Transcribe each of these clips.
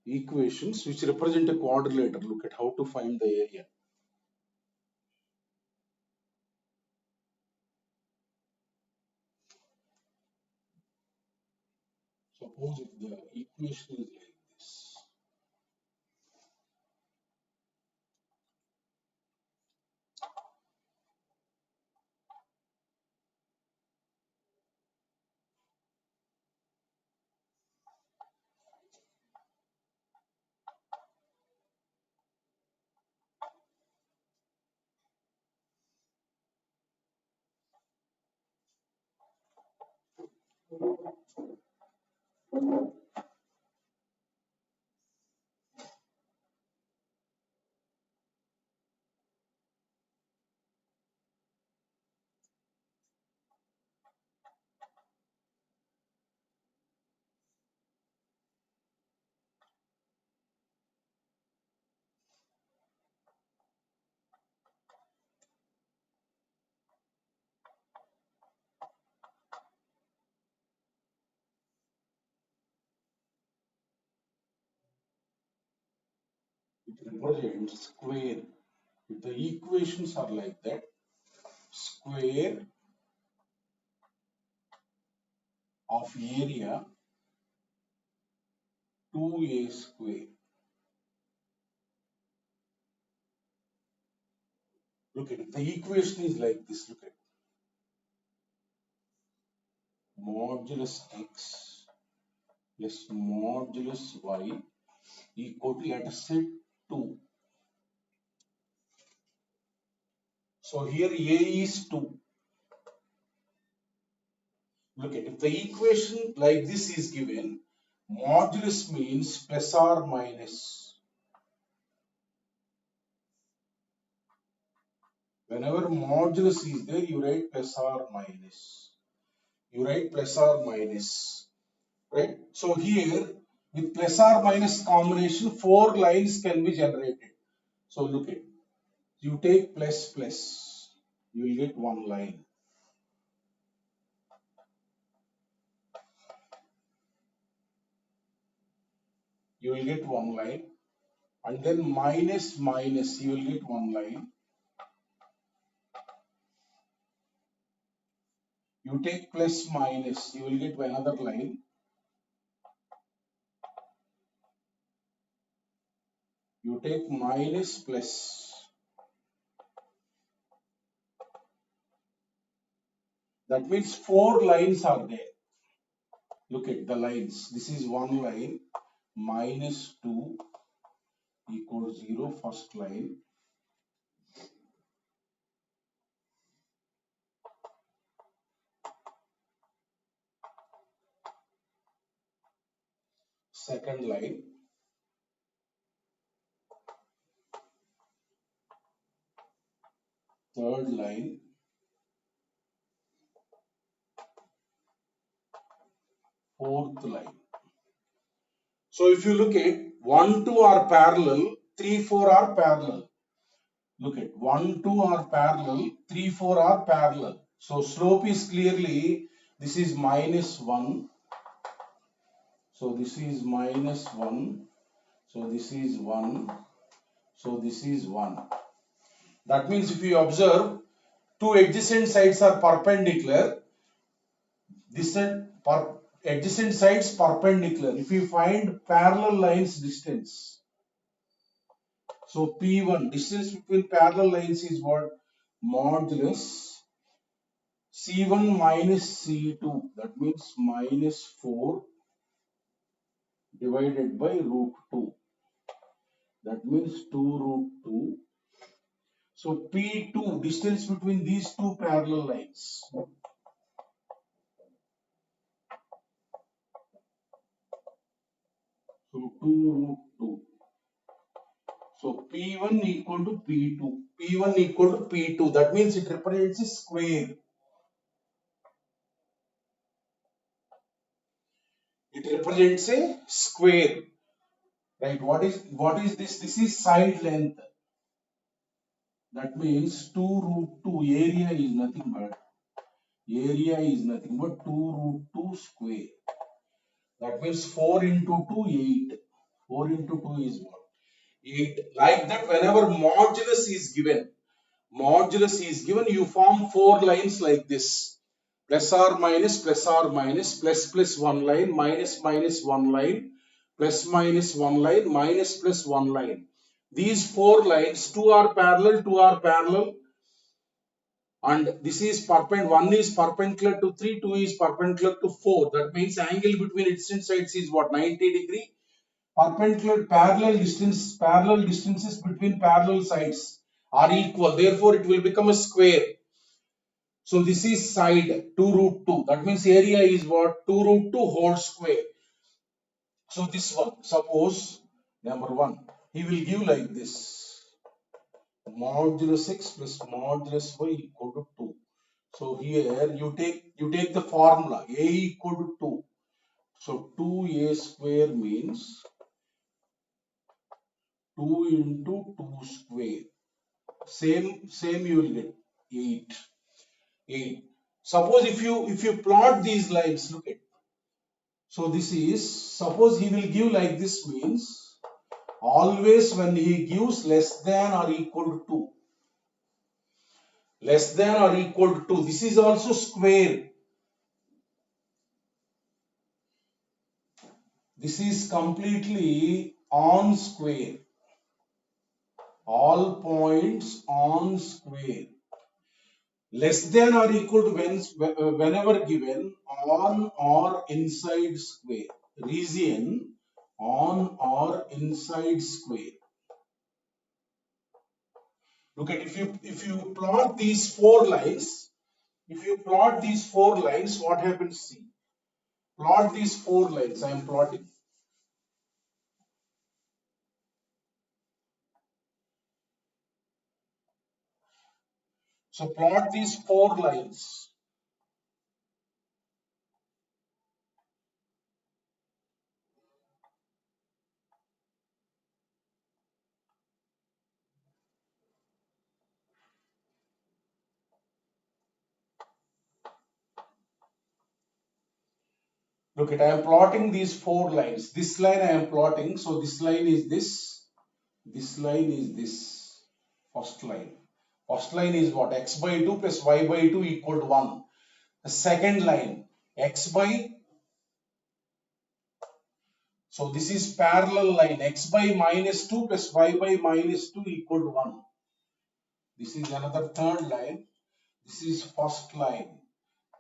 equations which represent a quadrilateral. Look at how to find the area. Suppose if the equation is like this. It represents square. If the equations are like that, square of area 2a square. Look at it. The equation is like this. Look at it. Modulus x plus modulus y equal to, let us say, 2. So here a is 2. Look at it. If the equation like this is given, modulus means plus or minus. Whenever modulus is there, you write plus or minus. You write plus or minus. Right? So here, with plus or minus combination, 4 lines can be generated. So look at, you take plus plus, you will get 1 line. You will get 1 line. And then minus minus, you will get 1 line. You take plus minus, you will get another line. You take minus plus. That means 4 lines are there. Look at the lines. This is 1 line, minus 2 equals 0, first line. Second line. Third line. Fourth line. So if you look at 1, 2 are parallel, 3, 4 are parallel. Look at 1, 2 are parallel, 3, 4 are parallel. So slope is clearly, this is minus 1. So this is minus 1. So this is 1. So this is 1. That means if you observe, two adjacent sides are perpendicular. This adjacent sides perpendicular. If you find parallel lines distance, so P1, distance between parallel lines is what? Modulus C1 minus C2. That means minus 4 divided by root 2. That means 2 root 2. So P2, distance between these two parallel lines. So 2 root 2. So P1 equal to P2. P1 equal to P2. That means it represents a square. It represents a square. Right? What is this? This is side length. That means 2 root 2. Area is nothing but 2 root 2 square. That means 4 into 2, 8. 4 into 2 is what? 8. Like that, whenever modulus is given, you form 4 lines like this. Plus or minus, plus 1 line, minus 1 line, plus minus 1 line, minus plus 1 line. These 4 lines, 2 are parallel, and this is perpendicular. 1 is perpendicular to 3, 2 is perpendicular to 4. That means angle between distant sides is what? 90 degree. Parallel distances between parallel sides are equal. Therefore, it will become a square. So this is side 2 root 2. That means area is what? 2 root 2 whole square. So this one, suppose number 1, he will give like this. Modulus x plus modulus y equal to 2. So here you take the formula a equal to 2. So 2a square means 2 into 2 square. Same you will get 8. Suppose if you plot these lines, look at. So this is, suppose he will give like this means always when he gives less than or equal to 2. Less than or equal to 2. This is also square. This is completely on square. All points on square. Less than or equal to whenever given on or inside square. Region on or inside square. Look at, if you plot these 4 lines, what happens? See, plot these 4 lines. I am plotting. So plot these 4 lines. Look at, I am plotting these 4 lines. This line I am plotting. So this line is this. This line is this. First line. First line is what? X by 2 plus y by 2 equal to 1. The second line, x by, so this is parallel line, x by minus 2 plus y by minus 2 equal to 1. This is another third line. This is first line.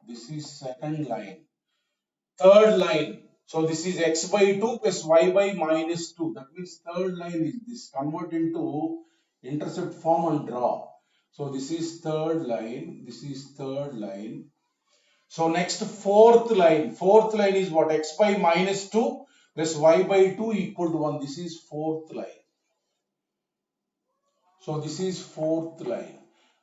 This is second line. Third line. So this is x by 2 plus y by minus 2. That means third line is this. Convert into intercept form and draw. So this is third line. This is third line. So next fourth line. Fourth line is what? X by minus 2 plus y by 2 equal to 1. This is fourth line. So this is fourth line.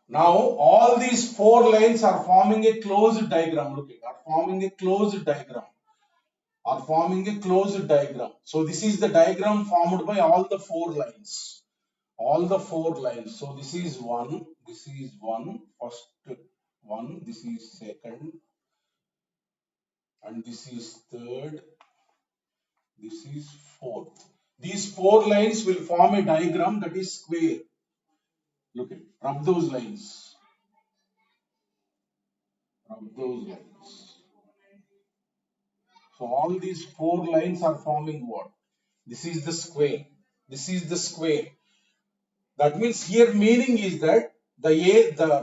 Now all these 4 lines are forming a closed diagram. Look at, are forming a closed diagram. So this is the diagram formed by all the 4 lines. All the 4 lines. So this is one, first one, this is second, and this is third, this is fourth. These 4 lines will form a diagram that is square. Look at, rub those lines. So all these 4 lines are forming what? This is the square. That means here meaning is that the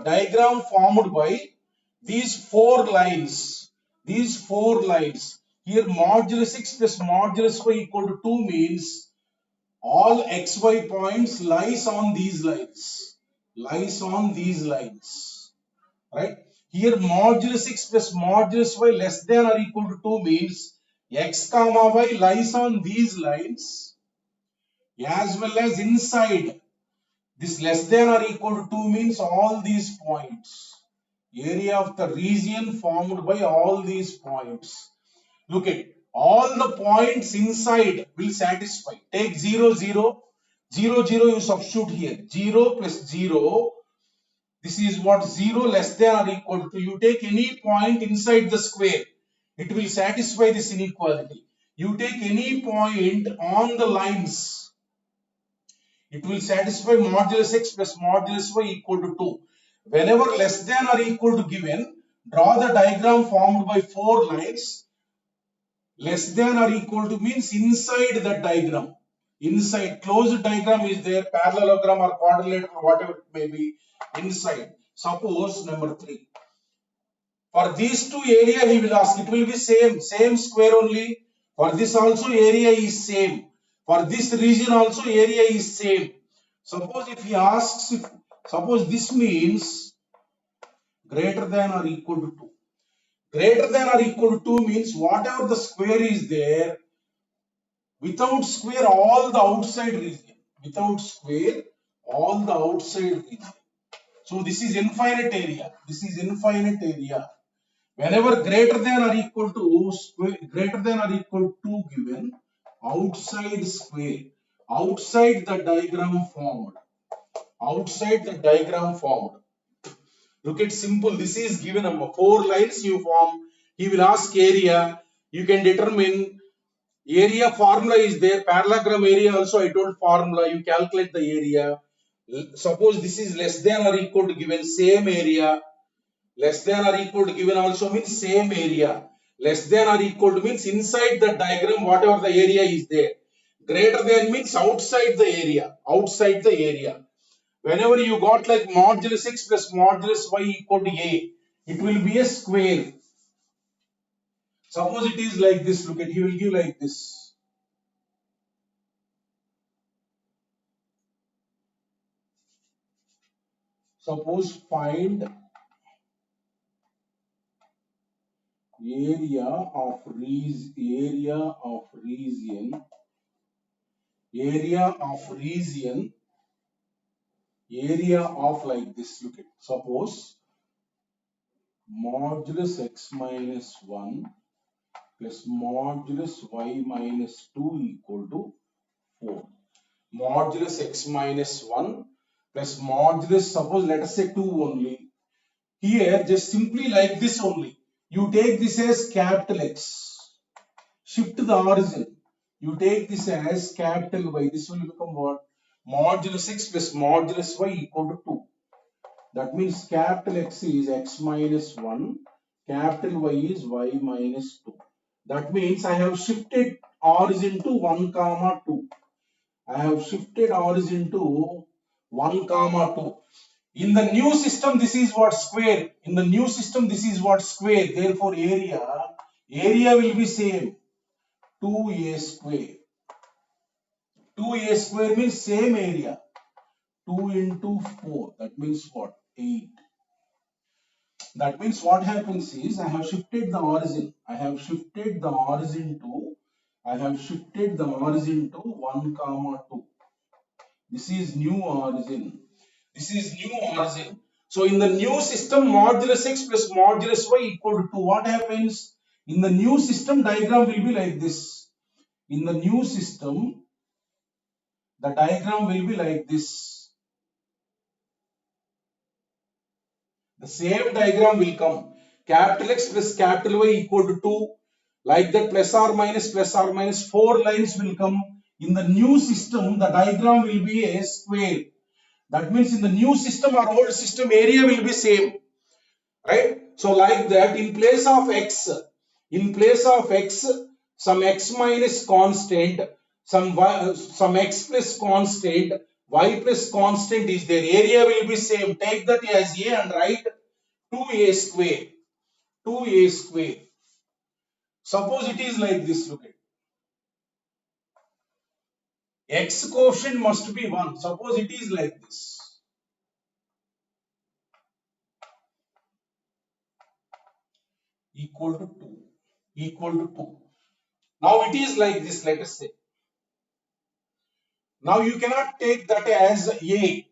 diagram formed by these 4 lines. Here modulus x plus modulus y equal to 2 means all xy points lies on these lines. Right? Here modulus x plus modulus y less than or equal to 2 means x comma y lies on these lines as well as inside. This less than or equal to 2 means all these points. Area of the region formed by all these points. Look at, all the points inside will satisfy. Take 0, 0, 0, 0 you substitute here. 0 plus 0. This is what? 0 less than or equal to. You take any point inside the square. It will satisfy this inequality. You take any point on the lines, it will satisfy modulus x plus modulus y equal to 2. Whenever less than or equal to given, draw the diagram formed by 4 lines. Less than or equal to means inside that diagram. Inside, closed diagram is there, parallelogram or quadrilateral, whatever it may be, inside. Suppose number 3. For these two area he will ask, it will be same square only. For this also area is same. For this region also area is same. Suppose if he asks, suppose this means greater than or equal to 2. Greater than or equal to 2 means whatever the square is there, without square all the outside region. Without square all the outside region. So this is infinite area. This is infinite area. Whenever greater than or equal to square, greater than or equal to given, outside square, outside the diagram formed. Outside the diagram formed. Look at simple. This is given 4 lines you form. He will ask area. You can determine area formula is there. Parallelogram area also I told formula. You calculate the area. Suppose this is less than or equal to given same area. Less than or equal to given also means same area. Less than or equal to means inside the diagram whatever the area is there. Greater than means outside the area. Outside the area. Whenever you got like modulus x plus modulus y equal to a, it will be a square. Suppose it is like this. Look at, he will give like this. Suppose find area of region, area of like this. Look at, suppose modulus x minus 1 plus modulus y minus 2 equal to 4. Modulus x minus 1 plus modulus, suppose let us say 2 only. Here just simply like this only. You take this as capital X. Shift the origin. You take this as capital Y. This will become what? Modulus x plus modulus y equal to 2. That means capital X is x minus 1. Capital Y is y minus 2. That means I have shifted origin to 1 comma 2. I have shifted origin to 1 comma 2. In the new system, this is what square. In the new system, this is what square. Therefore, area will be same. 2a square. 2a square means same area. 2 into 4. That means what? 8. That means what happens is I have shifted the origin. I have shifted the origin to 1 comma 2. This is new origin. This is new origin. So in the new system, modulus x plus modulus y equal to 2. What happens? In the new system, diagram will be like this. In the new system, the diagram will be like this. The same diagram will come. Capital X plus capital Y equal to 2. Like that, plus or minus 4 lines will come. In the new system, the diagram will be a square. That means in the new system or old system, area will be same. Right? So like that, in place of x, some x minus constant, some x plus constant, y plus constant is there. Area will be same. Take that as a and write 2a square. 2a square. Suppose it is like this. Look at, x coefficient must be 1. Suppose it is like this. Equal to 2. Equal to 2. Now it is like this, let us say. Now you cannot take that as a.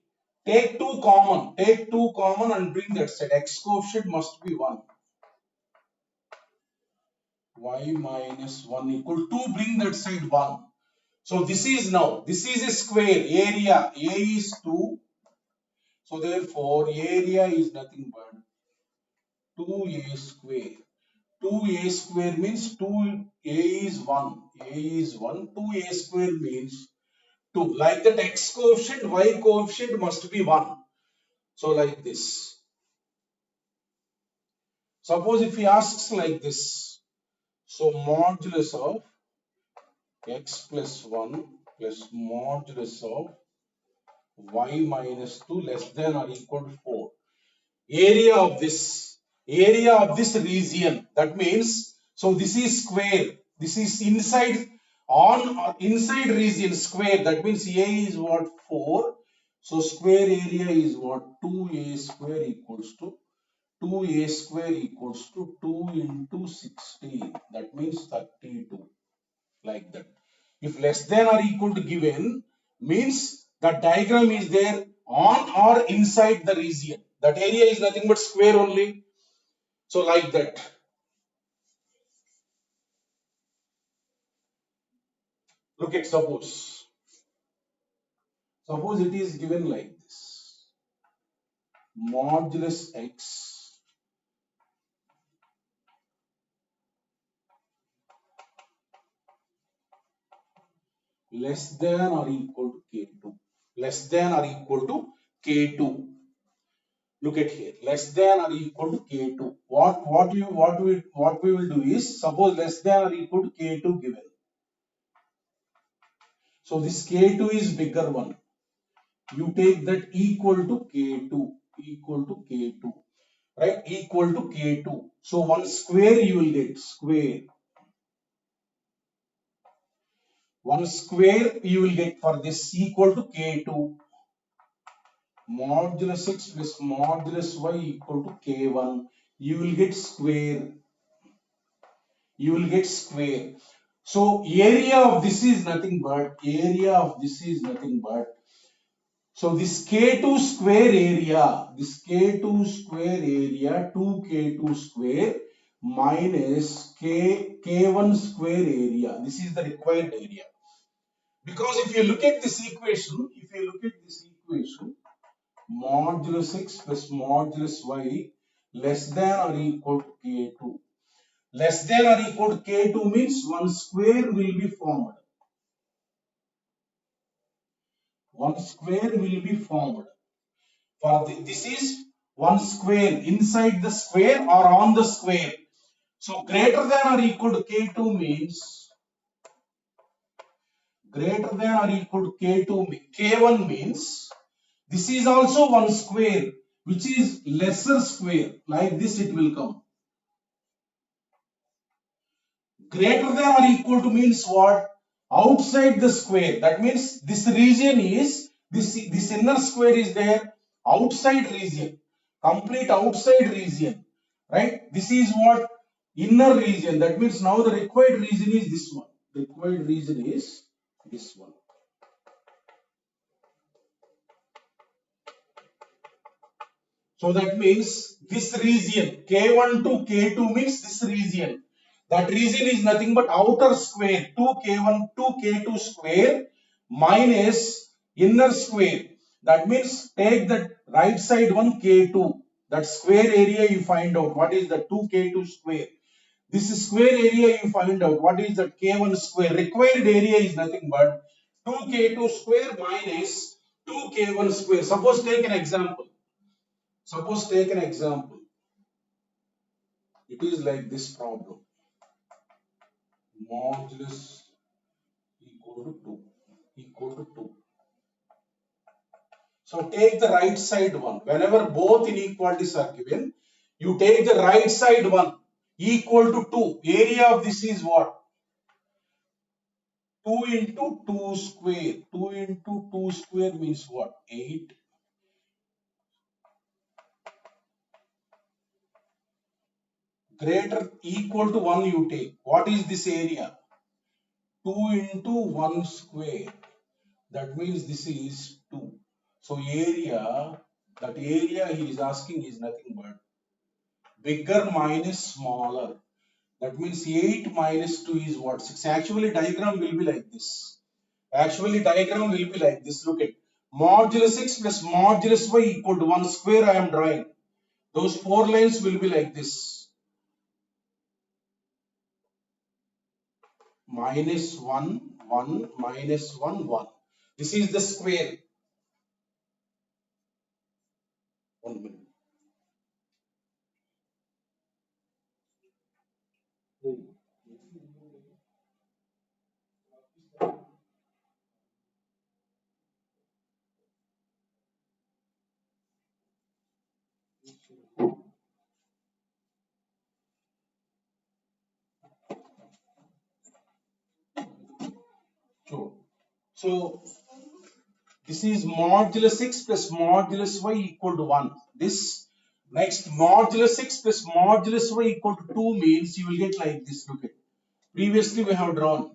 Take 2 common. Take 2 common and bring that side. X coefficient must be 1. Y minus 1 equal to 2. Bring that side 1. So this is now. This is a square. Area. A is 2. So therefore area is nothing but 2a square. 2a square means 2a is 1. A is 1. 2a square means 2. Like that x coefficient, y coefficient must be 1. So like this. Suppose if he asks like this. So modulus of x plus 1 plus modulus of y minus 2 less than or equal to 4. Area of this region, that means, so this is square, this is inside inside region square, that means a is what, 4, so square area is what, 2a square equals to 2a square equals to 2 into 16, that means 32, like that. If less than or equal to given means the diagram is there on or inside the region. That area is nothing but square only. So like that. Look at suppose it is given like this. Modulus x less than or equal to k2. Less than or equal to k2. Look at here, less than or equal to k2. What we will do is, suppose less than or equal to k2 given. So this k2 is bigger one. You take that equal to k2, right? Equal to k2. So one square you will get square. One square you will get for this equal to k2. Modulus x plus modulus y equal to k1. You will get square. So area of this is nothing but so this k2 square area, 2k2 square minus k1 square area. This is the required area. Because if you look at this equation, modulus x plus modulus y less than or equal to k2. Less than or equal to k2 means one square will be formed. For this is one square, inside the square or on the square. So greater than or equal to k2 means k1 means this is also one square which is lesser square, like this it will come. Greater than or equal to means what? Outside the square. That means this region is, this inner square is there, outside region, complete outside region, right? This is what? Inner region. That means now the required region is this one. So that means this region, K1 to K2 means this region. That region is nothing but outer square, 2K1 to K2 square minus inner square. That means take that right side one K2. That square area you find out. What is the 2K2 square? This square area you find out. What is that K1 square? Required area is nothing but 2K2 square minus 2K1 square. Suppose take an example. It is like this problem. Modulus equal to 2. So take the right side one. Whenever both inequalities are given, you take the right side one equal to 2. Area of this is what? 2 into 2 square. 2 into 2 square means what? 8. Greater equal to 1 you take. What is this area? 2 into 1 square. That means this is 2. So that area he is asking is nothing but bigger minus smaller. That means 8 minus 2 is what? 6. Actually diagram will be like this. Look at modulus x plus modulus y equal to 1 square I am drawing. Those 4 lines will be like this. minus 1, 1, minus 1, 1. This is the square. 1 minute. Sure. So this is modulus x plus modulus y equal to 1. This next modulus x plus modulus y equal to 2 means you will get like this. Look at. Previously we have drawn.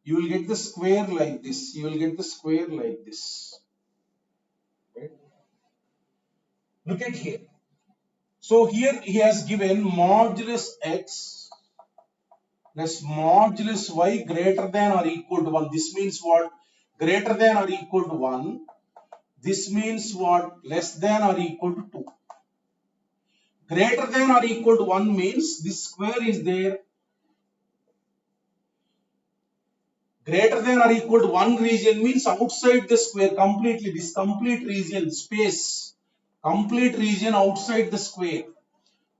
You will get the square like this. You will get the square like this. Right? Look at here. So here he has given modulus x plus modulus y greater than or equal to 1. This means what? Greater than or equal to 1. This means what? Less than or equal to 2. Greater than or equal to 1 means this square is there. Greater than or equal to 1 region means outside the square completely. This complete region, space, complete region outside the square.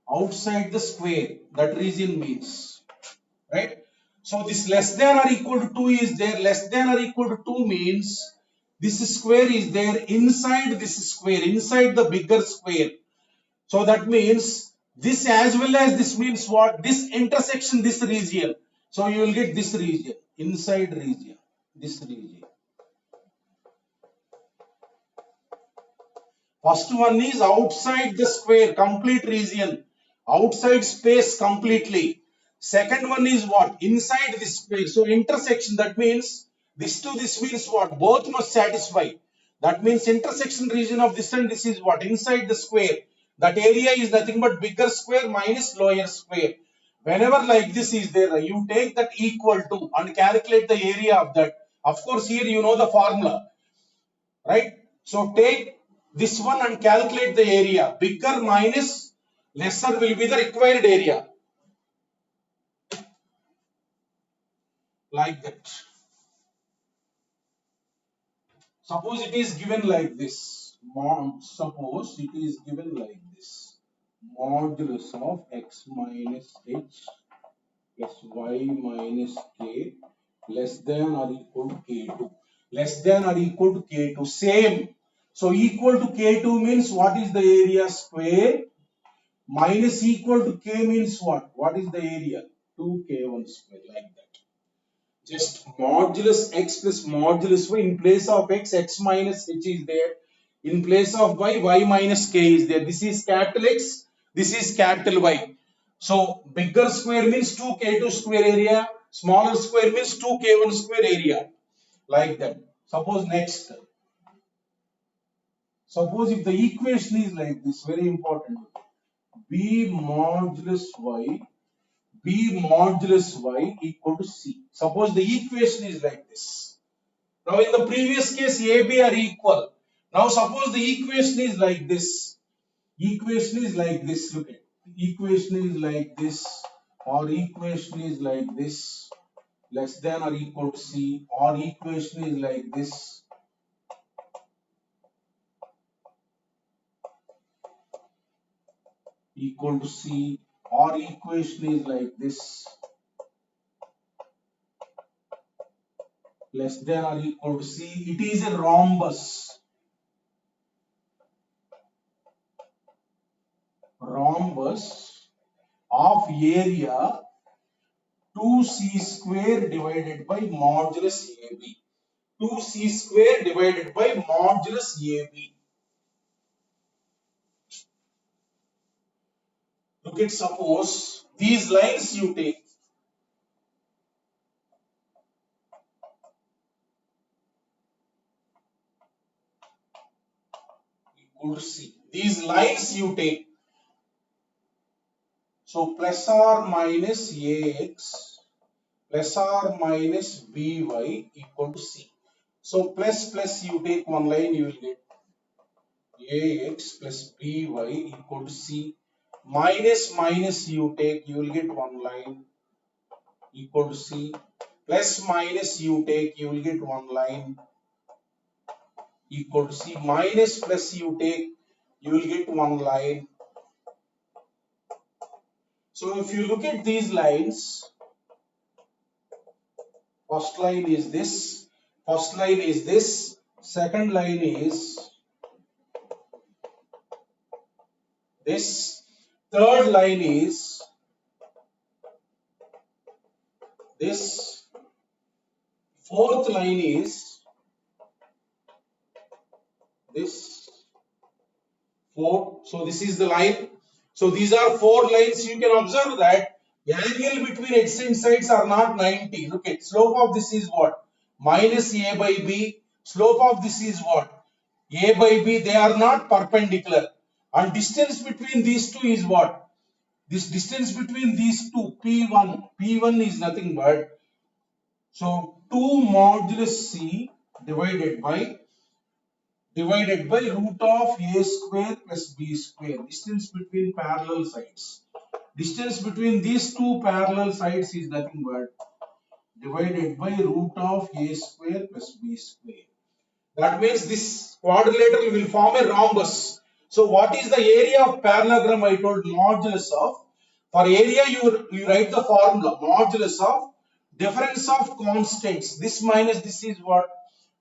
Outside the square, that region means. Right? So this less than or equal to 2 is there. Less than or equal to 2 means this square is there inside this square, inside the bigger square. So that means this as well as this means what? This intersection, this region. So you will get this region, inside region, this region. First one is outside the square, complete region, outside space completely. Second one is what? Inside this space. So intersection, that means this to this means what? Both must satisfy. That means intersection region of this and this is what? Inside the square. That area is nothing but bigger square minus lower square. Whenever like this is there, you take that equal to and calculate the area of that. Of course, here you know the formula, right? So take this one and calculate the area. Bigger minus lesser will be the required area. Like that. Suppose it is given like this. Suppose it is given like this. Modulus of x minus h plus y minus k less than or equal to k2. Less than or equal to k2. Same. So equal to k2 means what is the area square? Minus equal to k means what? What is the area? 2k1 square, like that. Just modulus x plus modulus y. In place of x, x minus h is there. In place of y, y minus k is there. This is capital X, this is capital Y. So bigger square means 2k2 square area, smaller square means 2k1 square area. Like that. Suppose next. Suppose if the equation is like this, very important. B modulus y equal to C. Suppose the equation is like this. Now in the previous case AB are equal. Now suppose the equation is like this. Equation is like this. Look at. Equation is like this, or equation is like this, less than or equal to C, or equation is like this. Equal to C, or equation is like this, less than or equal to C. It is a rhombus. Rhombus of area 2c square divided by modulus AB. 2c square divided by modulus AB. Look at, suppose these lines you take. Equal to C. These lines you take. So plus or minus AX plus or minus BY equal to C. So plus plus you take one line, you will get AX plus BY equal to C, minus minus you take, you will get one line equal to C, plus minus you take, you will get one line equal to C, minus plus you take, you will get one line. So if you look at these lines, first line is this, first line is this, second line is this, third line is this, fourth line is this, four. So this is the line. So these are four lines. You can observe that the angle between adjacent sides are not 90. Look at slope of this is what? Minus a by b. Slope of this is what? A by b. They are not perpendicular. And distance between these two is what? This distance between these two, P1. P1 is nothing but, so 2 modulus C divided by root of a square plus b square. Distance between parallel sides. Distance between these two parallel sides is nothing but divided by root of a square plus b square. That means this quadrilateral will form a rhombus. So what is the area of parallelogram? I told modulus of. For area you write the formula modulus of difference of constants. This minus this is what?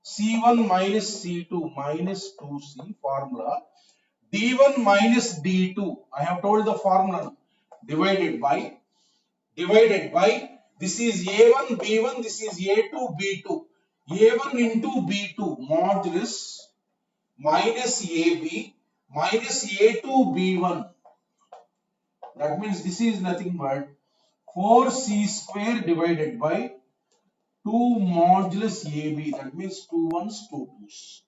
C1 minus C2 minus 2C formula. D1 minus D2. I have told the formula. Divided by this is A1 B1, this is A2 B2. A1 into B2 modulus minus AB minus A2 B1. That means this is nothing but 4C square divided by 2 modulus AB. That means 2 ones, 2 twos.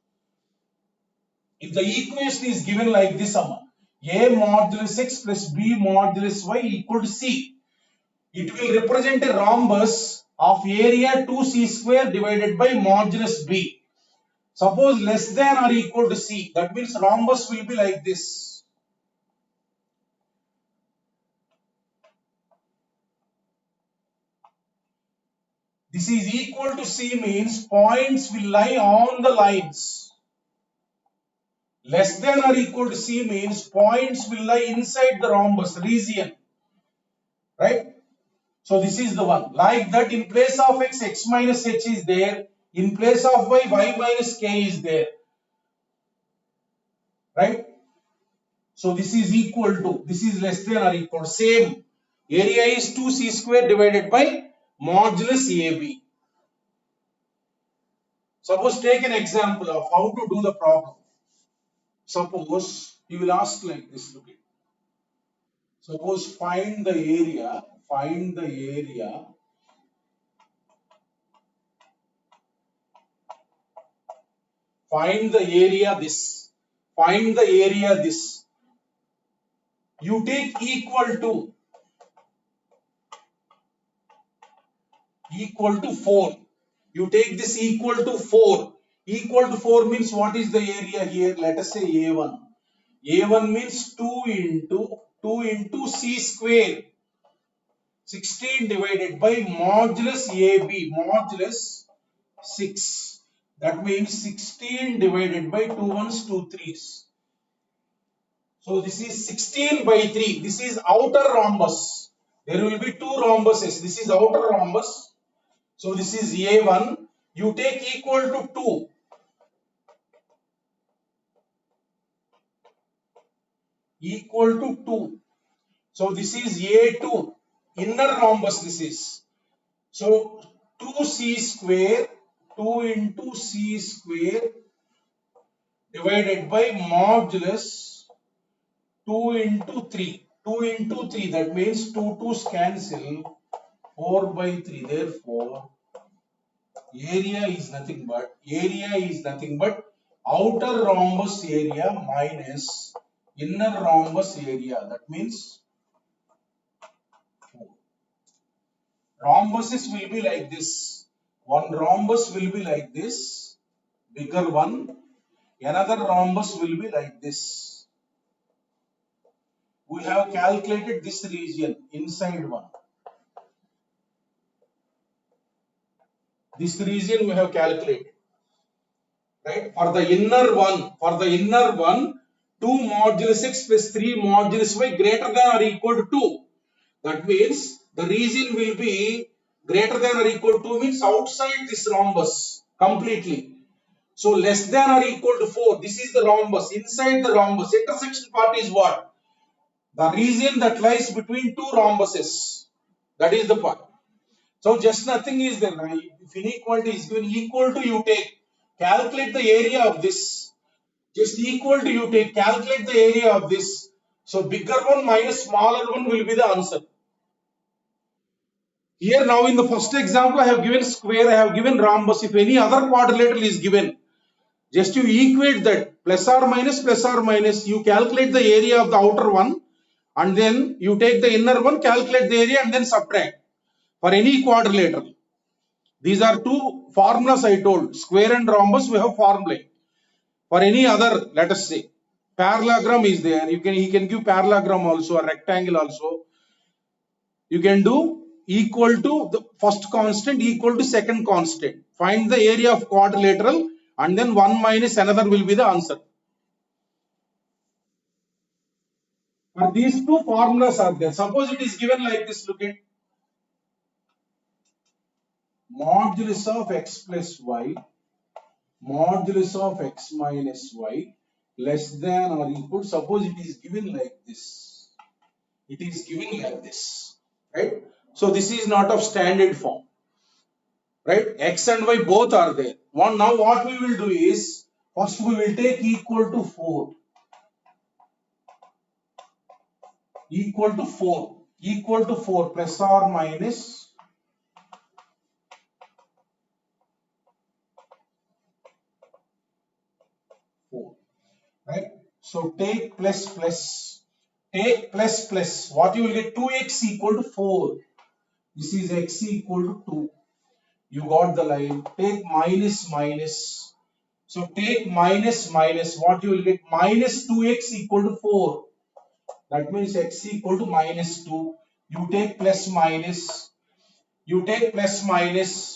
If the equation is given like this, A modulus x plus B modulus y equal to C, it will represent a rhombus of area 2C square divided by modulus B. Suppose less than or equal to C, that means rhombus will be like this. This is equal to C means points will lie on the lines. Less than or equal to C means points will lie inside the rhombus region. Right? So this is the one. Like that, in place of x, x minus h is there. In place of y, y minus k is there. Right? So this is equal to, this is less than or equal to, same. Area is 2c square divided by modulus AB. Suppose take an example of how to do the problem. Suppose you will ask like this, look at. Suppose find the area this. Find the area this. You take equal to 4. You take this equal to 4. Equal to 4 means what is the area here? Let us say A1. A1 means 2 into C square. 16 divided by modulus AB. Modulus 6. That means 16 divided by 2 ones, 2 threes. So this is 16 by 3. This is outer rhombus. There will be 2 rhombuses. This is outer rhombus. So this is A1. You take equal to 2. Equal to 2. So this is A2. Inner rhombus this is. So 2C square. 2 into C square divided by modulus 2 into 3. 2 into 3. That means 2 2's cancel. 4 by 3. Therefore, area is nothing but outer rhombus area minus inner rhombus area. That means 4. Rhombuses will be like this. One rhombus will be like this, bigger one. Another rhombus will be like this. we have calculated this region inside one. This region we have calculated, right? For the inner one, 2 modulus x plus 3 modulus y greater than or equal to 2. That means the region will be greater than or equal to 2 means outside this rhombus completely. So less than or equal to 4. This is the rhombus. Inside the rhombus, intersection part is what? The region that lies between two rhombuses. That is the part. So just nothing is there. If inequality is given equal to, you take, calculate the area of this. Just equal to, you take, calculate the area of this. So bigger one minus smaller one will be the answer. Here now in the first example I have given square, I have given rhombus. If any other quadrilateral is given, just you equate that plus or minus, you calculate the area of the outer one and then you take the inner one, calculate the area and then subtract for any quadrilateral. These are two formulas I told. Square and rhombus we have formulae. For any other, let us say, parallelogram is there. He can give parallelogram also, a rectangle also. You can do equal to the first constant equal to second constant. Find the area of quadrilateral and then 1 minus another will be the answer. But these two formulas are there. Suppose it is given like this, look at modulus of x plus y, modulus of x minus y less than or equal. Suppose it is given like this. It is given like this, right? So this is not of standard form, right? X and y both are there. Now what we will do is, first we will take equal to 4. Equal to 4 plus or minus 4, right? So take plus, what you will get? 2x equal to 4. This is x equal to 2. You got the line. Take minus. So take minus, what you will get? Minus 2x equal to 4. That means x equal to minus 2. You take plus minus.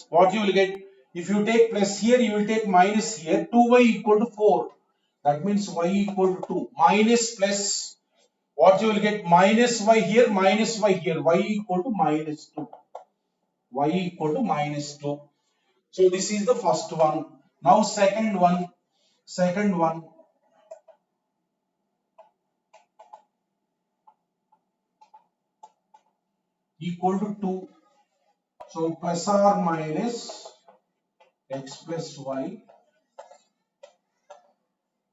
What you will get? If you take plus here, you will take minus here. 2y equal to 4. That means y equal to 2. Minus plus. What you will get? Minus y here, y equal to minus 2. Y equal to minus 2. So this is the first one. Now second one. Equal to 2. So plus or minus x plus y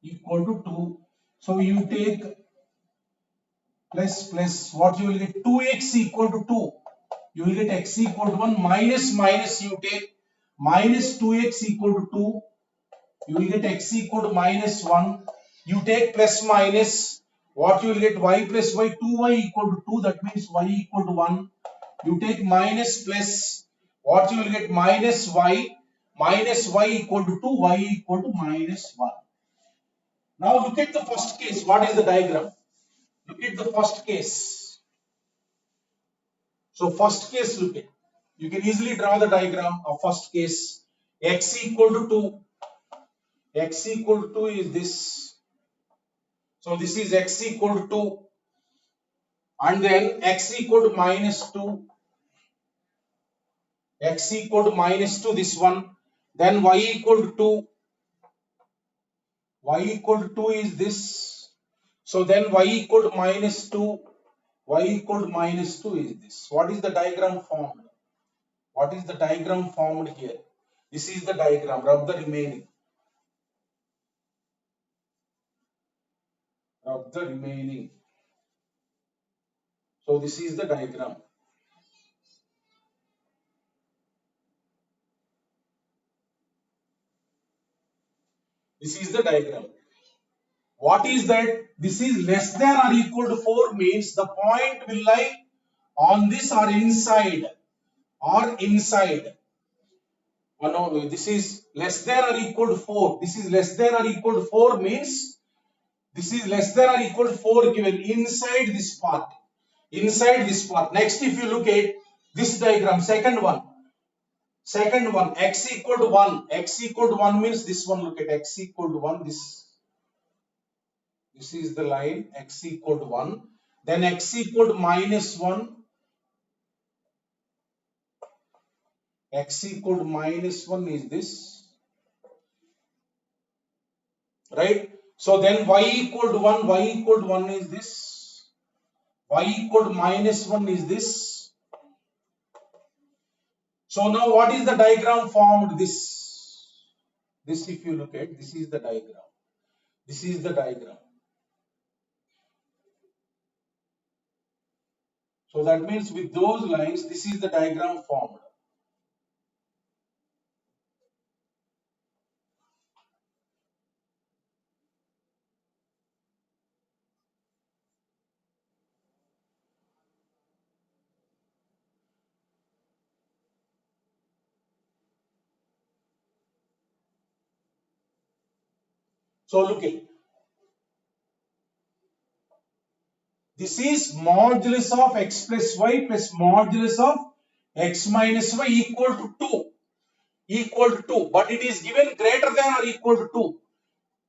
equal to 2. So you take plus, what you will get? 2x equal to 2. You will get x equal to 1 minus, you take minus 2x equal to 2. You will get x equal to minus 1. You take plus minus, what you will get? Y plus y, 2y equal to 2. That means y equal to 1. You take minus plus, what you will get? Minus y equal to 2, y equal to minus 1. Now look at the first case. What is the diagram? Look at the first case. So first case, look at. You can easily draw the diagram of first case. X equal to 2. X equal to 2 is this. So this is x equal to 2. And then x equal to minus 2. X equal to minus 2, this one. Then y equal to 2. Y equal to 2 is this. So then y equal to minus 2. Y equal to minus 2 is this. What is the diagram formed? What is the diagram formed here? This is the diagram. Rub the remaining. Rub the remaining. So this is the diagram. This is the diagram. What is that? This is less than or equal to 4 means the point will lie on this or inside. Oh no, this is less than or equal to 4. This is less than or equal to 4 means This is less than or equal to 4 given inside this part. Inside this part. Next, if you look at this diagram, second one, x equal to 1. X equal to 1 means this one. Look at x equal to 1. This is the line x equal to 1. Then x equal to minus 1. X equal to minus 1 is this. Right? So then y equal to 1. Y equal to 1 is this. Y equal to minus 1 is this. So now what is the diagram formed? This if you look at, this is the diagram. This is the diagram. So that means with those lines, this is the diagram formed. So look at, this is modulus of x plus y plus modulus of x minus y equal to 2. Equal to 2. But it is given greater than or equal to 2.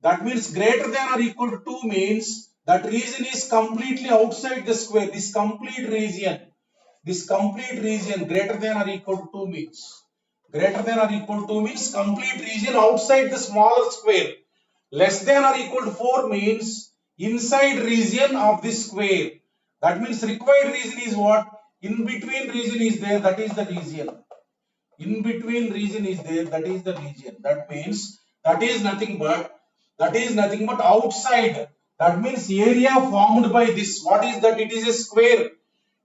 That means greater than or equal to 2 means that region is completely outside the square. This complete region greater than or equal to 2 means. Greater than or equal to 2 means complete region outside the smaller square. Less than or equal to 4 means inside region of this square. That means required region is what? In between region is there, that is the region. In between region is there, that is the region. That means that is nothing but outside. That means area formed by this. What is that? It is a square.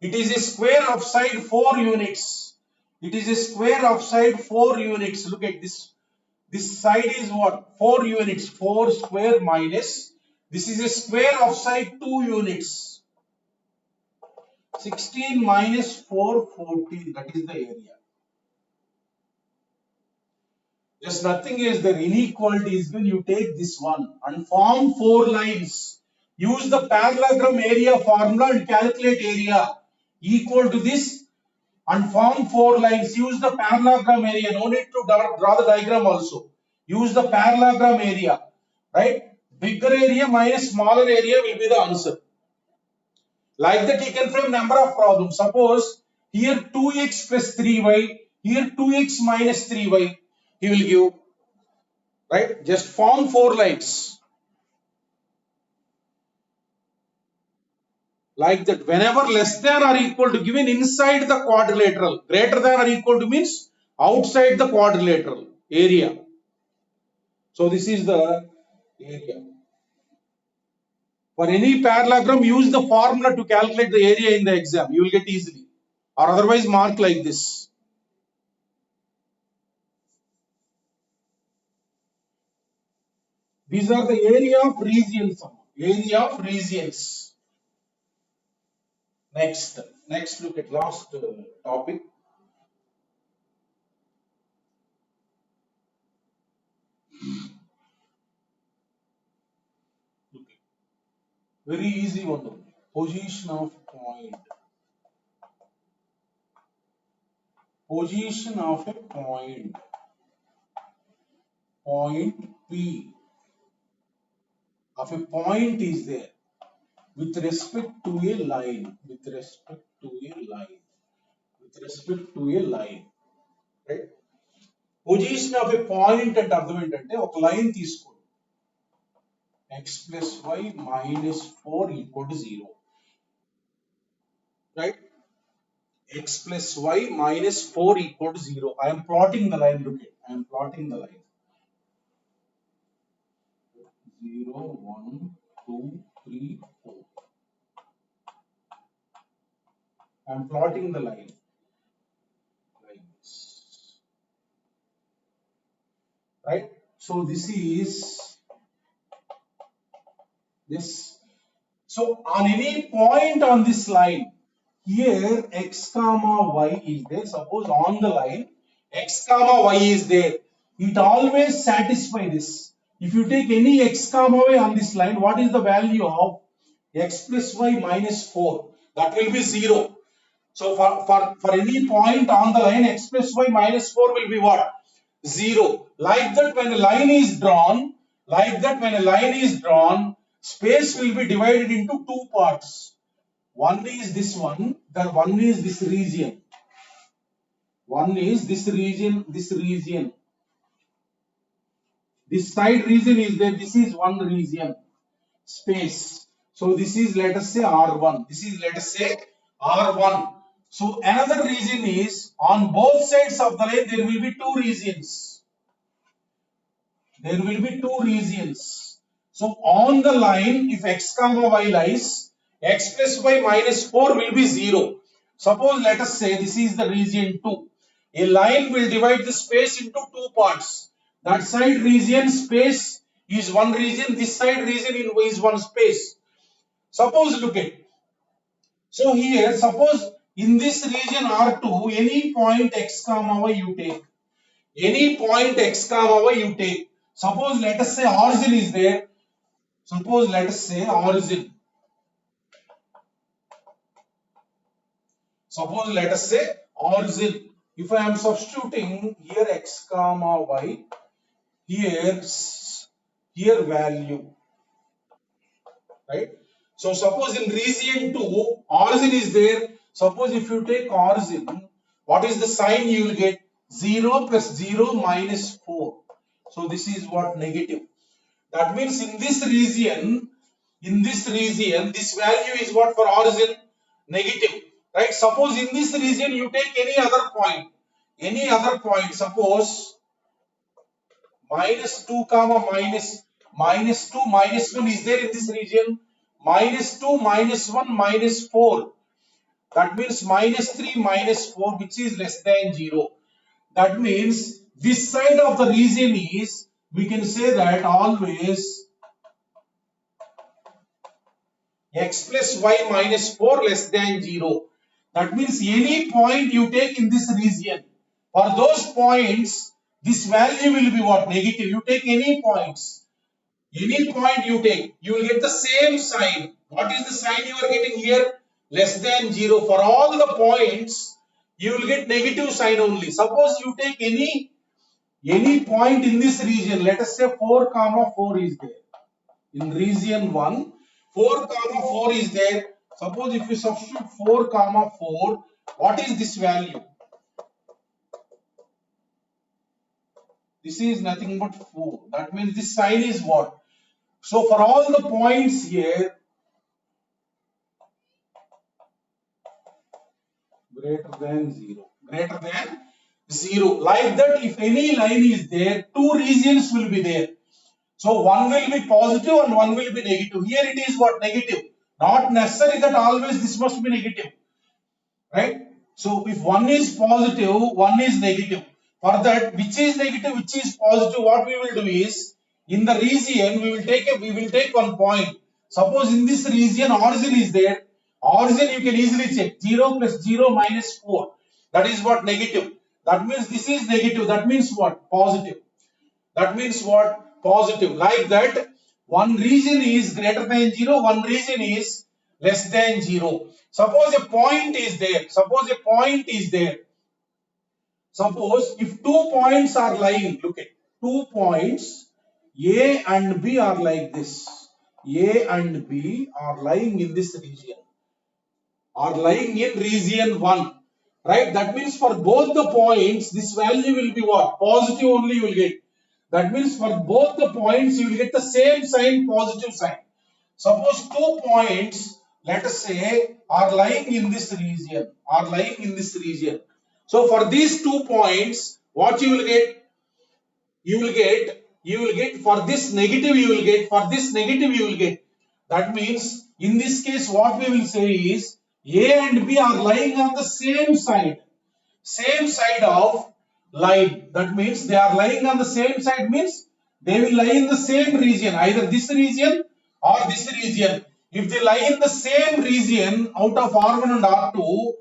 It is a square of side 4 units. It is a square of side 4 units. Look at this. This side is what? 4 units. 4 square minus. This is a square of side 2 units. 16 minus 4, 14. That is the area. Just nothing is there. Inequality is when you take this one and form 4 lines. Use the parallelogram area formula and calculate area equal to this and form 4 lines. Use the parallelogram area. No need to draw the diagram also. Use the parallelogram area. Right? Bigger area minus smaller area will be the answer. Like that you can frame number of problems. Suppose here 2x plus 3y. Here 2x minus 3y. He will give. Right? Just form 4 lines. Like that. Whenever less than or equal to given inside the quadrilateral. Greater than or equal to means outside the quadrilateral area. So this is the area. For any parallelogram, use the formula to calculate the area in the exam. You will get easily. Or otherwise mark like this. These are the area of regions. Area of regions. Next look at last topic. Very easy one. Position of point. Position of a point. Point P. Of a point is there. With respect to a line. With respect to a line. With respect to a line. Right? Position of a point అంటే అర్థం ఏంటంటే ఒక line తీసుకోండి x plus y minus 4 equal to 0. Right? X plus y minus 4 equal to 0. I am plotting the line. Look at. I am plotting the line. 0, 1, 2, 3, 4. I am plotting the line. Like this. Right? So this is this. So on any point on this line, here x comma y is there. Suppose on the line x comma y is there. It always satisfies this. if you take any x comma y on this line, what is the value of x plus y minus 4? That will be 0. So for any point on the line, x plus y minus 4 will be what? 0. Like that when a line is drawn, space will be divided into two parts. One is this one, the one is this region. One is this region, this region. This side region is there, this is one region, space. So this is, let us say, R1. This is, let us say, R1. So another region is, on both sides of the line, there will be two regions. There will be two regions. So on the line, if x comma y lies, x plus y minus 4 will be 0. Suppose, let us say, this is the region 2. A line will divide the space into two parts. That side region space is one region, this side region is one space. Suppose, look at. So here, suppose in this region R2, any point x comma y you take. Any point x comma y you take. Suppose, let us say origin is there. Suppose, let us say origin. Suppose, let us say origin. If I am substituting here x comma y, here value, right? So suppose in region 2, origin is there. Suppose if you take origin, what is the sign you will get? 0 plus 0 minus 4. So this is what? Negative. That means in this region, this value is what for origin? Negative. Right? Suppose in this region you take any other point. Suppose minus 2 comma minus 2 minus 1 is there in this region. Minus 2 minus 1 minus 4. That means minus 3 minus 4, which is less than 0. That means this side of the region is, we can say that always x plus y minus 4 less than 0. That means any point you take in this region, for those points, this value will be what? Negative. You take any points. Any point you take, you will get the same sign. What is the sign you are getting here? Less than 0. For all the points, you will get negative sign only. Suppose you take any point in this region, let us say 4 comma 4 is there. In region 1, 4 comma 4 is there. Suppose if you substitute 4 comma 4, what is this value? This is nothing but 4. That means this sign is what? So for all the points here, greater than 0. Greater than 0. Like that, if any line is there, two regions will be there. So one will be positive and one will be negative. Here it is what? Negative. Not necessary that always this must be negative. Right? So if one is positive, one is negative. For that, which is negative, which is positive, what we will do is, in the region, we will take one point. Suppose in this region, origin is there. Origin you can easily check. 0 plus 0 minus 4. That is what? Negative. That means this is negative. That means what? Positive. That means what? Positive. Like that, one region is greater than 0, one region is less than 0. Suppose a point is there. Suppose if 2 points are lying, look at 2 points, A and B are like this. A and B are lying in this region. Are lying in region 1. Right? That means for both the points, this value will be what? Positive only you will get. That means for both the points, you will get the same sign, positive sign. Suppose 2 points, let us say, are lying in this region. So for these 2 points, what you will get? You will get for this negative you will get, for this negative you will get. That means in this case what we will say is A and B are lying on the same side of line. That means they are lying on the same side, means they will lie in the same region, either this region or this region. If they lie in the same region out of R1 and R2,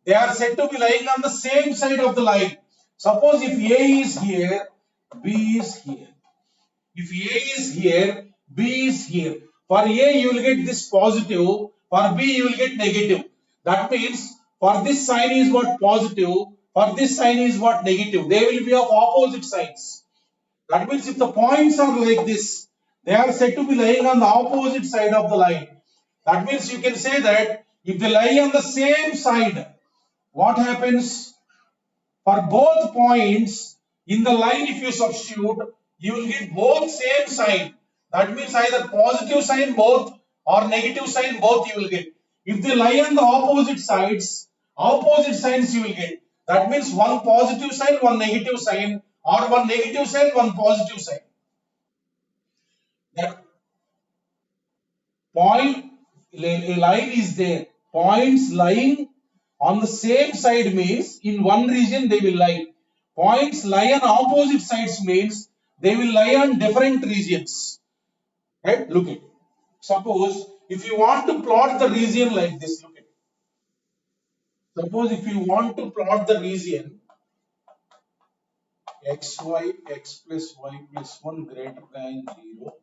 they are said to be lying on the same side of the line. Suppose if A is here, B is here. If A is here, B is here. For A, you will get this positive. For B, you will get negative. That means for this sign is what positive. For this sign is what negative. They will be of opposite sides. That means if the points are like this, they are said to be lying on the opposite side of the line. That means you can say that if they lie on the same side, what happens? For both points in the line, if you substitute, you will get both same sign. That means either positive sign both or negative sign both you will get. If they lie on the opposite sides, opposite signs you will get. That means one positive sign, one negative sign, or one negative sign, one positive sign. That point, a line is there. Points lying on the same side means in one region they will lie. Points lie on opposite sides means they will lie on different regions. Right? Look at. Suppose if you want to plot the region like this, look at. Suppose if you want to plot the region xy x plus y plus 1 greater than 0,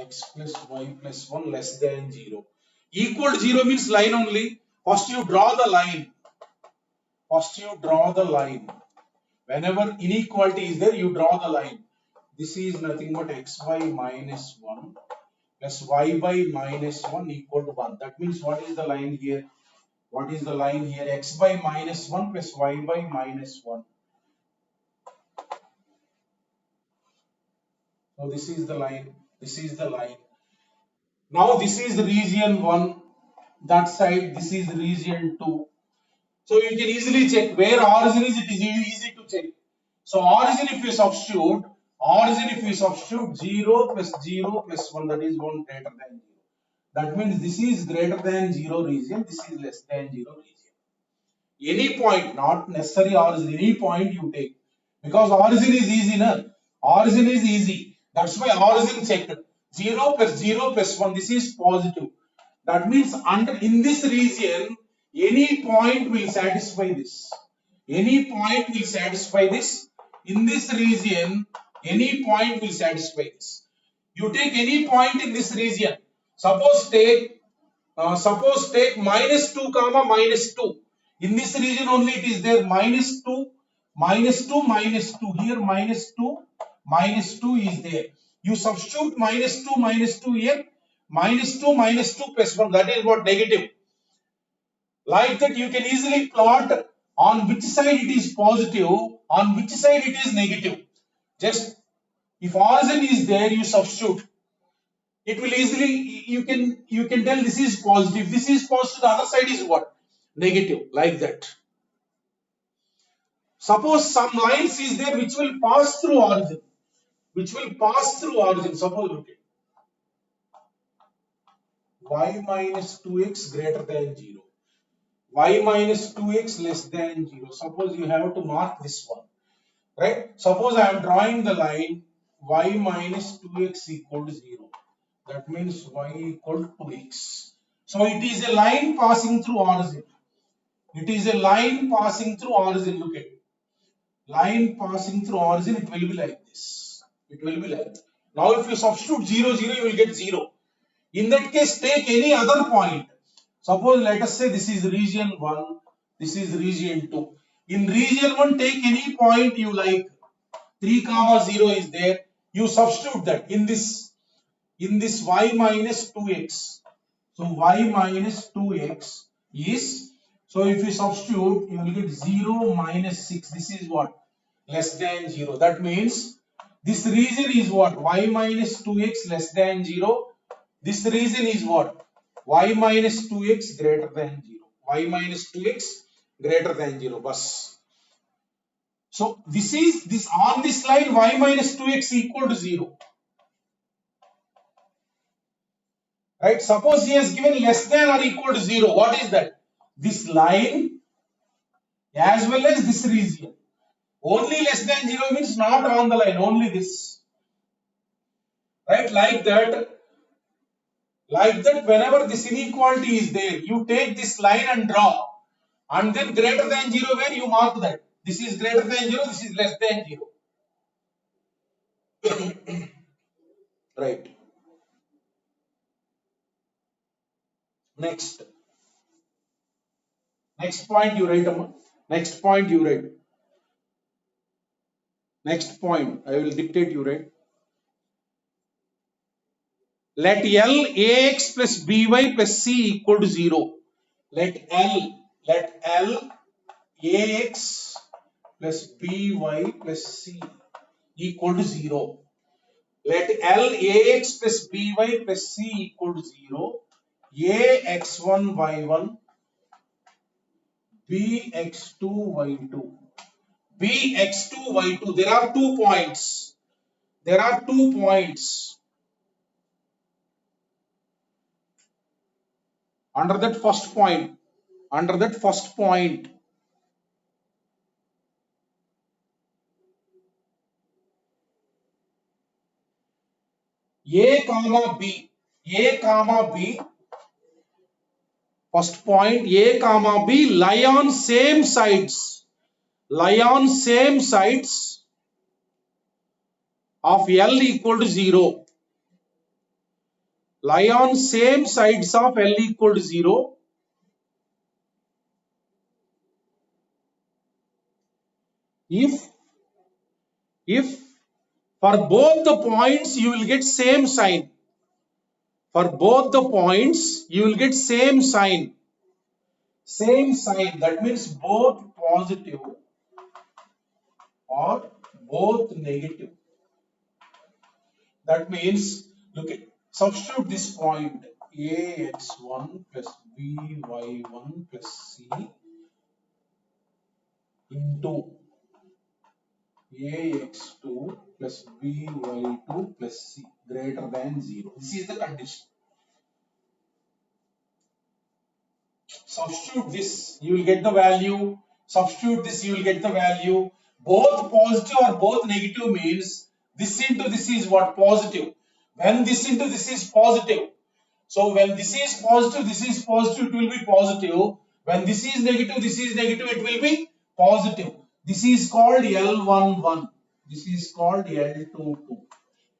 x plus y plus 1 less than 0. Equal to 0 means line only. First you draw the line. First you draw the line. Whenever inequality is there, you draw the line. This is nothing but xy minus 1 plus y by minus 1 equal to 1. That means what is the line here? What is the line here? X by minus 1 plus y by minus 1. So this is the line. This is the line. Now this is region 1. That side, this is region 2. So you can easily check where origin is, it is easy to check. So origin if you substitute, 0 plus 0 plus 1, that is 1 greater than 0. That means this is greater than 0 region, this is less than 0 region. Any point, not necessary origin, any point you take. Because origin is easy, na? Origin is easy. That's why origin checked. 0 plus 1, this is positive. That means in this region, any point will satisfy this. Any point will satisfy this. In this region, any point will satisfy this. You take any point in this region. Suppose take minus 2 comma minus 2. In this region only it is there minus 2, minus 2, minus 2. Here minus 2, minus 2 is there. You substitute minus 2 here. Minus 2 plus 1, that is what negative. Like that you can easily plot on which side it is positive, on which side it is negative. Just if origin is there, you substitute. It will easily, you can tell this is positive. This is positive, the other side is what? Negative, like that. Suppose some lines is there which will pass through origin. Suppose look at y minus 2x greater than 0. Y minus 2x less than 0. Suppose you have to mark this one. Right? Suppose I am drawing the line y minus 2x equal to 0. That means y equal to 2x. So it is a line passing through origin. It is a line passing through origin. Look at it. Line passing through origin, it will be like this. It will be like that. Now if you substitute 0, 0, you will get 0. In that case, take any other point. Suppose let us say this is region 1, this is region 2. In region 1, take any point you like. 3 comma 0 is there. You substitute that in this y minus 2x. So y minus 2x is, so if you substitute, you will get 0 minus 6. This is what? Less than 0. That means this region is what? Y minus 2x less than 0. This region is what? Y minus 2x greater than 0. Y minus 2x greater than 0. Bus. So this is this on this line y minus 2x equal to 0. Right? Suppose he has given less than or equal to 0. What is that? This line as well as this region. Only less than 0 means not on the line, only this. Right? Like that, whenever this inequality is there, you take this line and draw. And then greater than 0 where you mark that. This is greater than 0, this is less than 0. Right. Next. Next point you write. Next point you write. Next point. I will dictate you write. Let L Ax plus By plus C equal to 0. Let L Ax plus By plus C equal to 0. Let L Ax plus By plus C equal to 0. Ax1 y1 Bx2 y2 Bx2 y2. There are 2 points. There are 2 points. Under that first point, A comma B, first point A comma B lie on same sides, of L equal to 0. Lie on same sides of L equal to 0. If for both the points you will get same sign. For both the points you will get same sign. That means both positive or both negative. That means, look at, substitute this point Ax1 plus By1 plus C into Ax2 plus By2 plus C greater than 0. This is the condition. Substitute this, you will get the value. Substitute this, you will get the value. Both positive or both negative means this into this is what? Positive. When this into this is positive. So when this is positive, it will be positive. When this is negative, it will be positive. This is called L11. This is called L22.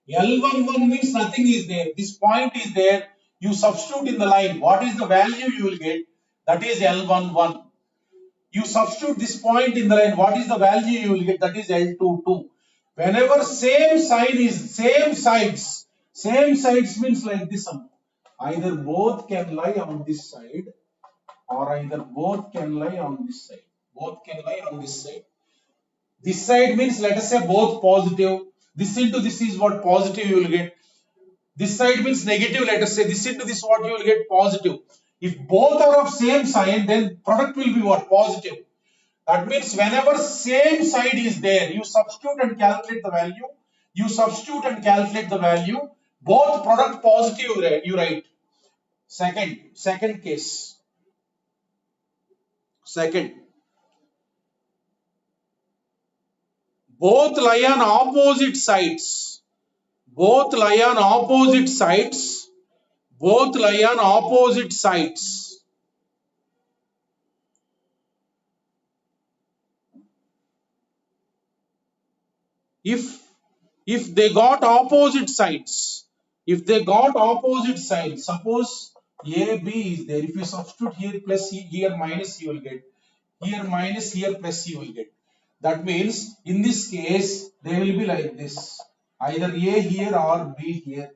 L11 means nothing is there. This point is there. You substitute in the line. What is the value you will get? That is L11. You substitute this point in the line. What is the value you will get? That is L22. Whenever same sides means like this. Either both can lie on this side or either both can lie on this side. Both can lie on this side. This side means, let us say, both positive. This into this is what? Positive you will get. This side means negative, let us say. This into this what you will get? Positive. If both are of same sign, then product will be what? Positive. That means whenever same side is there, you substitute and calculate the value. Both product positive, you write. Second case. Both lie on opposite sides. If they got opposite sides, suppose A, B is there. If you substitute here plus here minus, you will get. Here minus, here plus, you will get. That means in this case they will be like this. Either A here or B here,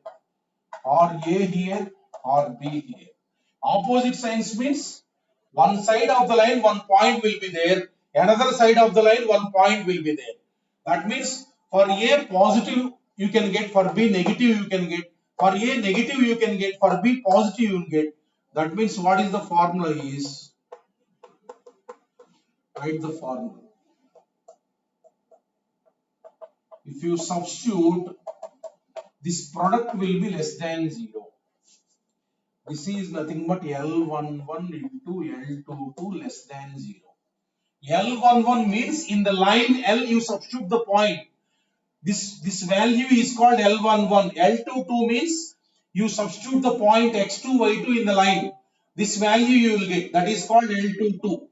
or A here or B here. Opposite signs means one side of the line one point will be there, another side of the line one point will be there. That means for A positive you can get, for B negative you can get, for A negative you can get, for B positive you will get. That means what is the formula is, write the formula. If you substitute, this product will be less than 0. This is nothing but L11 into L22 less than 0. L11 means in the line L you substitute the point. This value is called L11. L22 means you substitute the point x2, y2 in the line. This value you will get. That is called L22.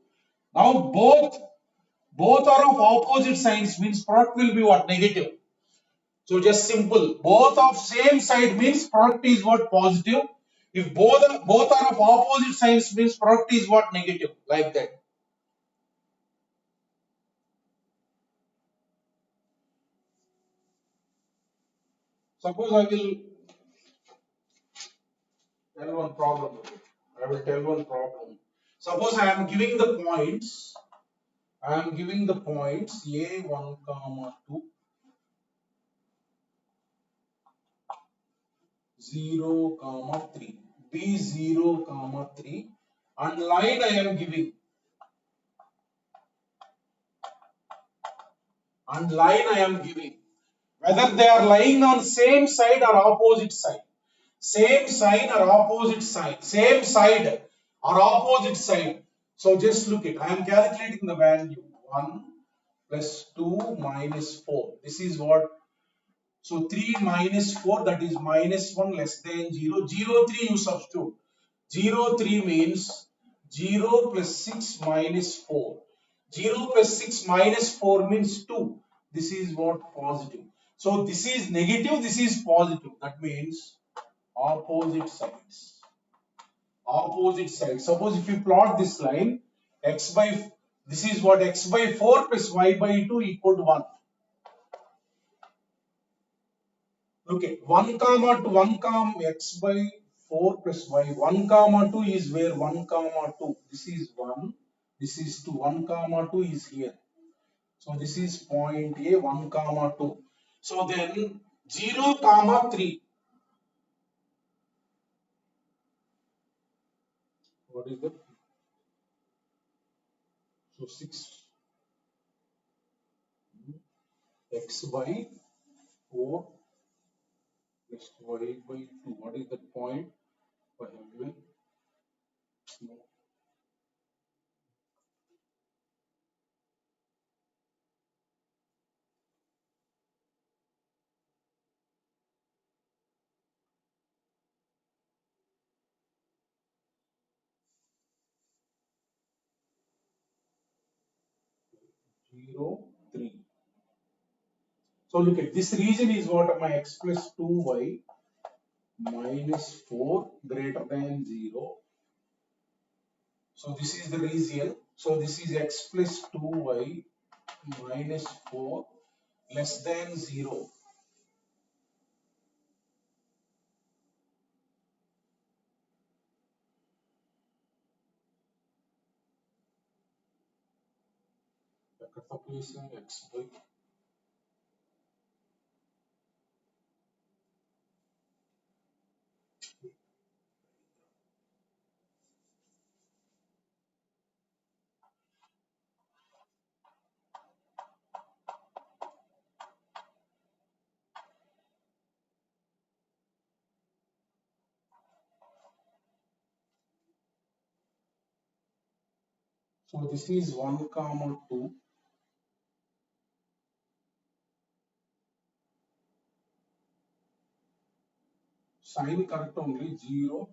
Now both are of opposite signs means product will be what? Negative. So just simple. Both of same side means product is what? Positive. If both are of opposite signs means product is what? Negative. Like that. Suppose I will tell one problem. I will tell one problem. Suppose I am giving the points. I am giving the points A1, comma 2, 0, comma 3, B0, comma 3, and line I am giving. And line I am giving. Whether they are lying on same side or opposite side. Same side or opposite side. Same side or opposite side. So just look it. I am calculating the value. 1 plus 2 minus 4. This is what? So 3 minus 4, that is minus 1 less than 0. 0, 3 you substitute. 0, 3 means 0 plus 6 minus 4. 0 plus 6 minus 4 means 2. This is what? Positive. So this is negative, this is positive. That means opposite sides. Opposite sides. Suppose if you plot this line, this is what? X by 4 plus y by 2 equal to 1. Okay, 1 comma to 1 comma x by 4 plus y. 1 comma 2 is where? 1 comma 2. This is 1. This is 2. 1 comma 2 is here. So this is point A, 1 comma 2. So then 0 comma 3. What is that? So 6 x by 4 plus y by 2. What is that point? I have given. No. 0, 3. So look at this region is what? My x plus 2y minus 4 greater than 0. So this is the region. So this is x plus 2y minus 4 less than 0. Placing x by so this is 1 comma 2. Sign correct only 0.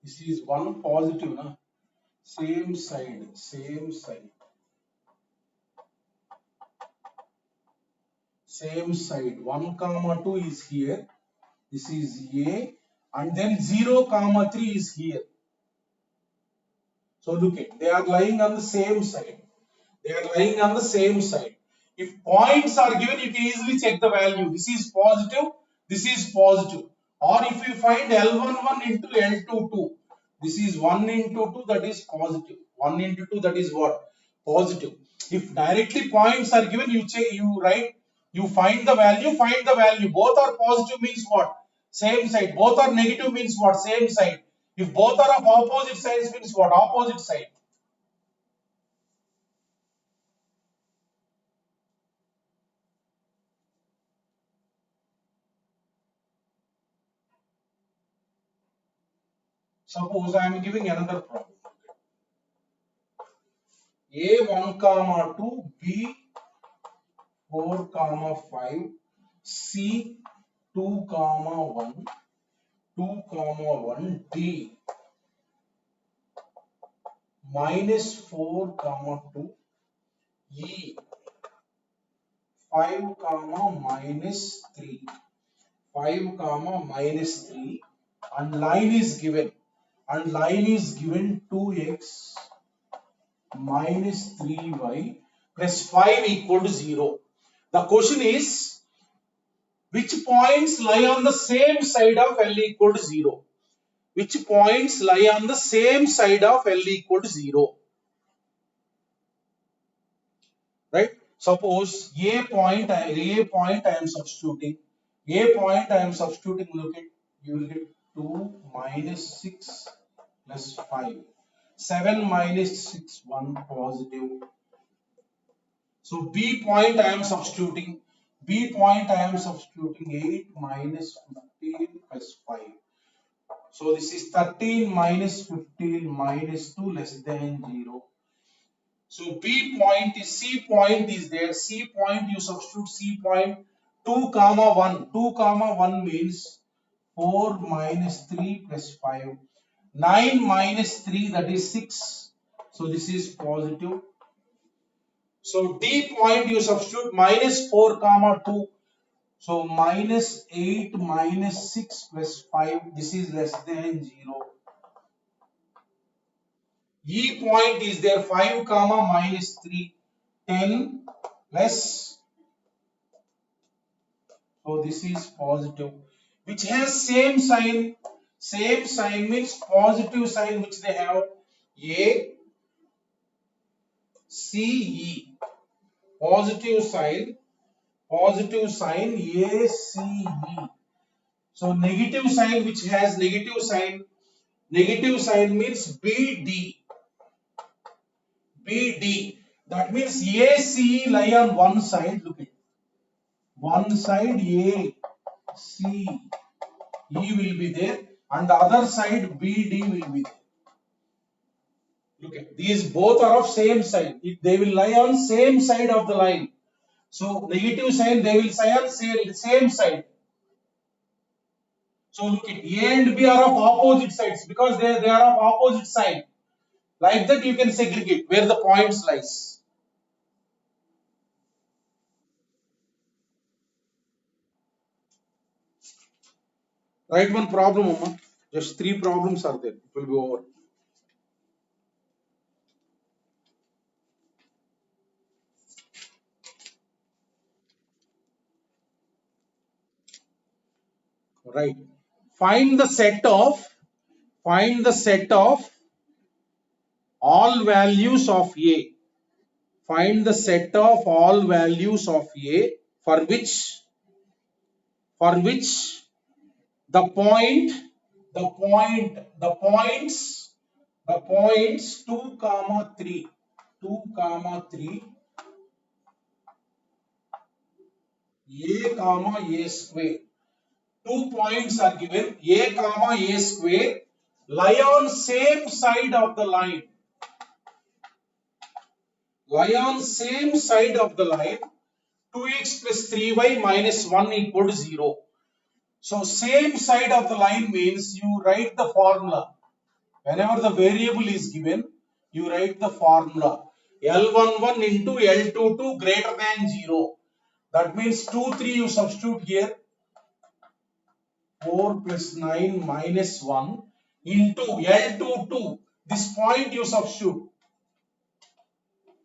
This is 1 positive. Na? Same side. Same side. Same side. 1 comma 2 is here. This is A. And then 0 comma 3 is here. So look at, they are lying on the same side. They are lying on the same side. If points are given, you can easily check the value. This is positive, this is positive. Or if you find L11 into L22, this is 1 into 2, that is positive. 1 into 2, that is what? Positive. If directly points are given, you check, you write, you find the value, find the value. Both are positive means what? Same side. Both are negative means what? Same side. If both are of opposite sides means what? Opposite side. Suppose I am giving another problem. A1 comma 2, B4 comma 5, C2 comma 1, 2 comma 1, D minus 4 comma 2, E 5 comma minus 3. 5 comma minus 3 and line is given 2x minus 3y plus 5 equal to 0. The question is, which points lie on the same side of L equal to 0? Which points lie on the same side of L equal to 0? Right? Suppose A point I am substituting. Look at, you will get 2 minus 6 plus 5. 7 minus 6, 1 positive. So B point I am substituting. 8 minus 15 plus 5. So this is 13 minus 15 minus 2 less than 0. So B point is, C point is there. C point, you substitute C point 2 comma 1. 2 comma 1 means 4 minus 3 plus 5. 9 minus 3, that is 6. So this is positive. So D point you substitute minus 4 comma 2. So minus 8 minus 6 plus 5. This is less than 0. E point is there 5 comma minus 3. 10 less. So this is positive. Which has same sign. Same sign means positive sign which they have. A, C, E. Positive sign A, C, E. So negative sign which has negative sign means B, D. That means A, C lie on one side. Look at one side A, C, E will be there and the other side B, D will be there. Look at these both are of same side. They will lie on same side of the line. So negative sign they will lie on same side. So look at A and B are of opposite sides because they are of opposite side. Like that you can segregate where the points lies. Write one problem, Amma. Just 3 problems are there. It will be over. Right. Find the set of all values of A. Find the set of all values of A for which the points 2 comma 3 A comma A square. 2 points are given, A comma A square lie on same side of the line. 2x plus 3y minus 1 equal to 0. So same side of the line means you write the formula. Whenever the variable is given, you write the formula. L11 into L22 greater than 0. That means 2, 3 you substitute here. 4 plus 9 minus 1 into L22. This point you substitute.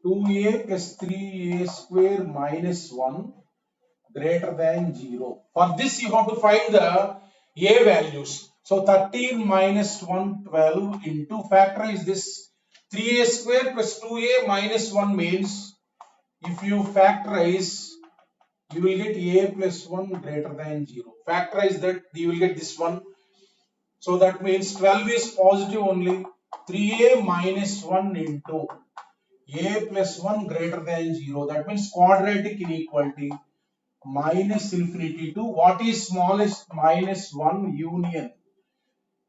2a plus 3a square minus 1 greater than 0. For this you have to find the a values. So 13 minus 1, 12 into factorize this. 3a square plus 2a minus 1 means if you factorize you will get a plus 1 greater than 0. Factorize that, you will get this one. So that means 12 is positive only. 3a minus 1 into a plus 1 greater than 0. That means quadratic inequality. Minus infinity to what is smallest? Minus 1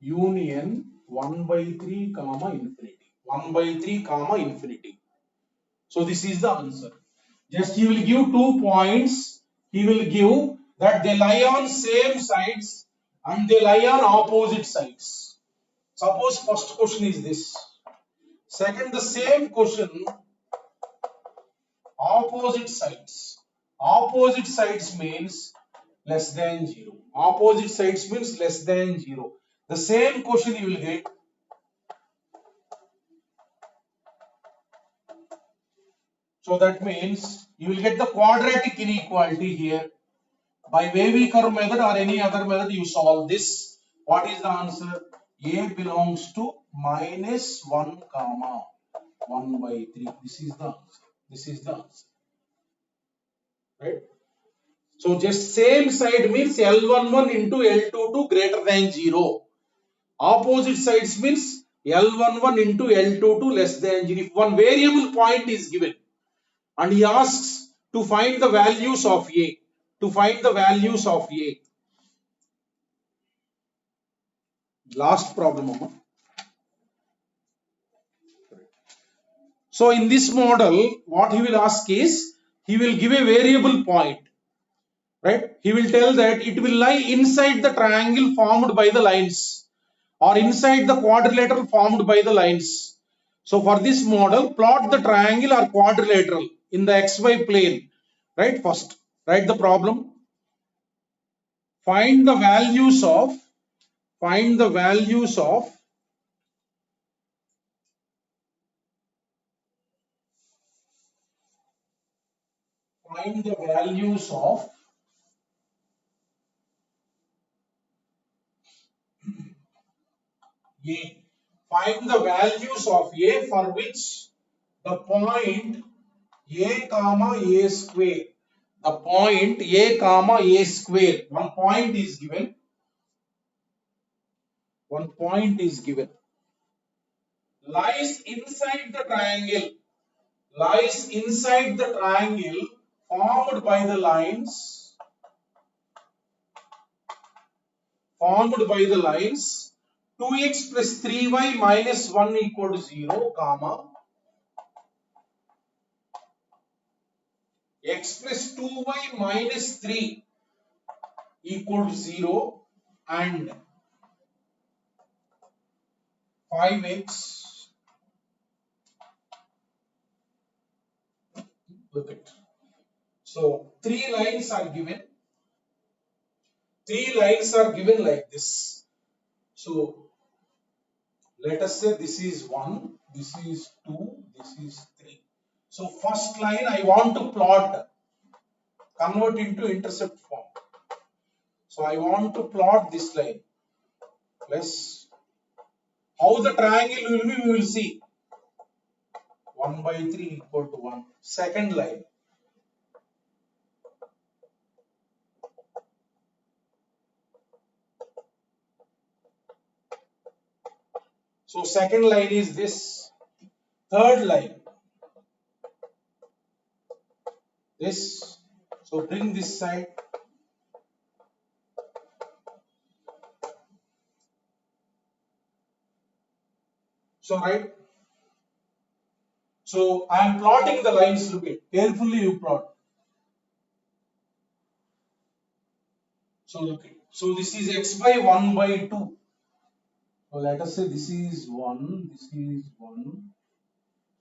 union 1 by 3 comma infinity. 1 by 3 comma infinity. So this is the answer. Just he will give 2 points. He will give that they lie on same sides and they lie on opposite sides. Suppose first question is this. Second, the same question. Opposite sides. Opposite sides means less than 0. Opposite sides means less than 0. The same question you will get. So that means you will get the quadratic inequality here. By wavy curve method or any other method you solve this. What is the answer? A belongs to minus 1 comma 1 by 3. This is the answer. This is the answer. Right? So just same side means L11 into L22 greater than 0. Opposite sides means L11 into L22 less than 0. If one variable point is given and he asks to find the values of A, to find the values of A. Last problem. So in this model, what he will ask is, he will give a variable point, right? He will tell that it will lie inside the triangle formed by the lines or inside the quadrilateral formed by the lines. So for this model, plot the triangle or quadrilateral in the xy plane, right? First, write the problem. Find the values of, find the values of find the values of A. Find the values of A for which the point A comma A square. The point A comma A square. One point is given. One point is given. Lies inside the triangle. Lies inside the triangle formed by the lines. Formed by the lines 2x plus 3y minus 1 equal to 0, comma x plus 2y minus 3 equal to 0 and 5x. Look at. So three lines are given. Three lines are given like this. So let us say this is 1, this is 2, this is 3. So first line I want to plot, convert into intercept form. So I want to plot this line plus how the triangle will be, we will see. 1 by 3 equal to 1. Second line. So second line is this. Third line. This. So bring this side. So right. So I am plotting the lines. Look at carefully. You plot. So look at. So this is x by 1 by 2. So let us say this is 1. This is 1.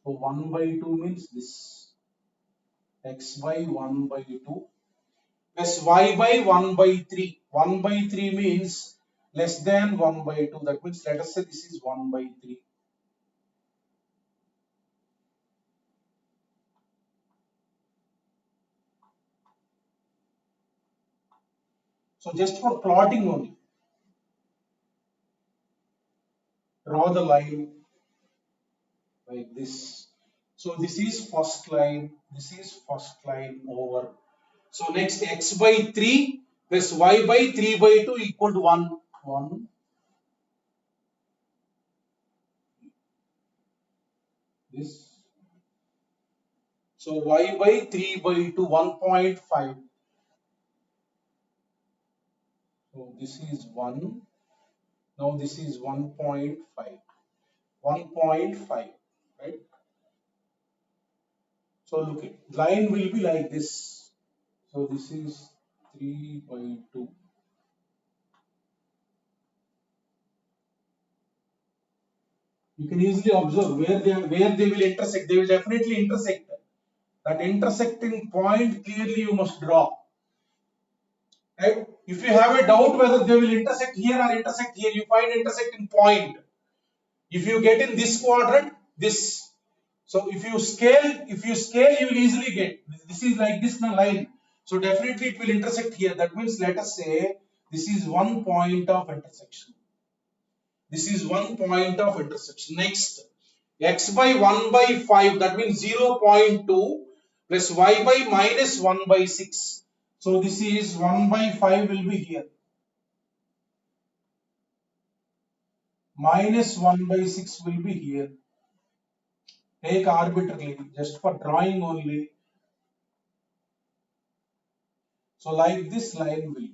So 1 by 2 means this. X by 1 by 2 plus y by 1 by 3. 1 by 3 means less than 1 by 2. That means let us say this is 1 by 3. So just for plotting only, draw the line like this. So this is first line, this is first line over. So next x by 3 plus y by 3 by 2 equal to 1. 1. This. So y by 3 by 2, 1.5. So this is 1. Now this is 1.5. 1.5. Right? So look at line will be like this. So this is 3 by 2. You can easily observe where they will intersect. They will definitely intersect, That intersecting point clearly you must draw. Right? If you have a doubt whether they will intersect here or intersect here, you find intersecting point. If you get in this quadrant, this. So if you scale, you will easily get. This is like this line. So definitely it will intersect here. That means let us say this is one point of intersection. This is one point of intersection. Next, x by 1 by 5, that means 0.2 plus y by minus 1 by 6. So this is 1 by 5 will be here. Minus 1 by 6 will be here. Take arbitrarily, just for drawing only. So like this line will be.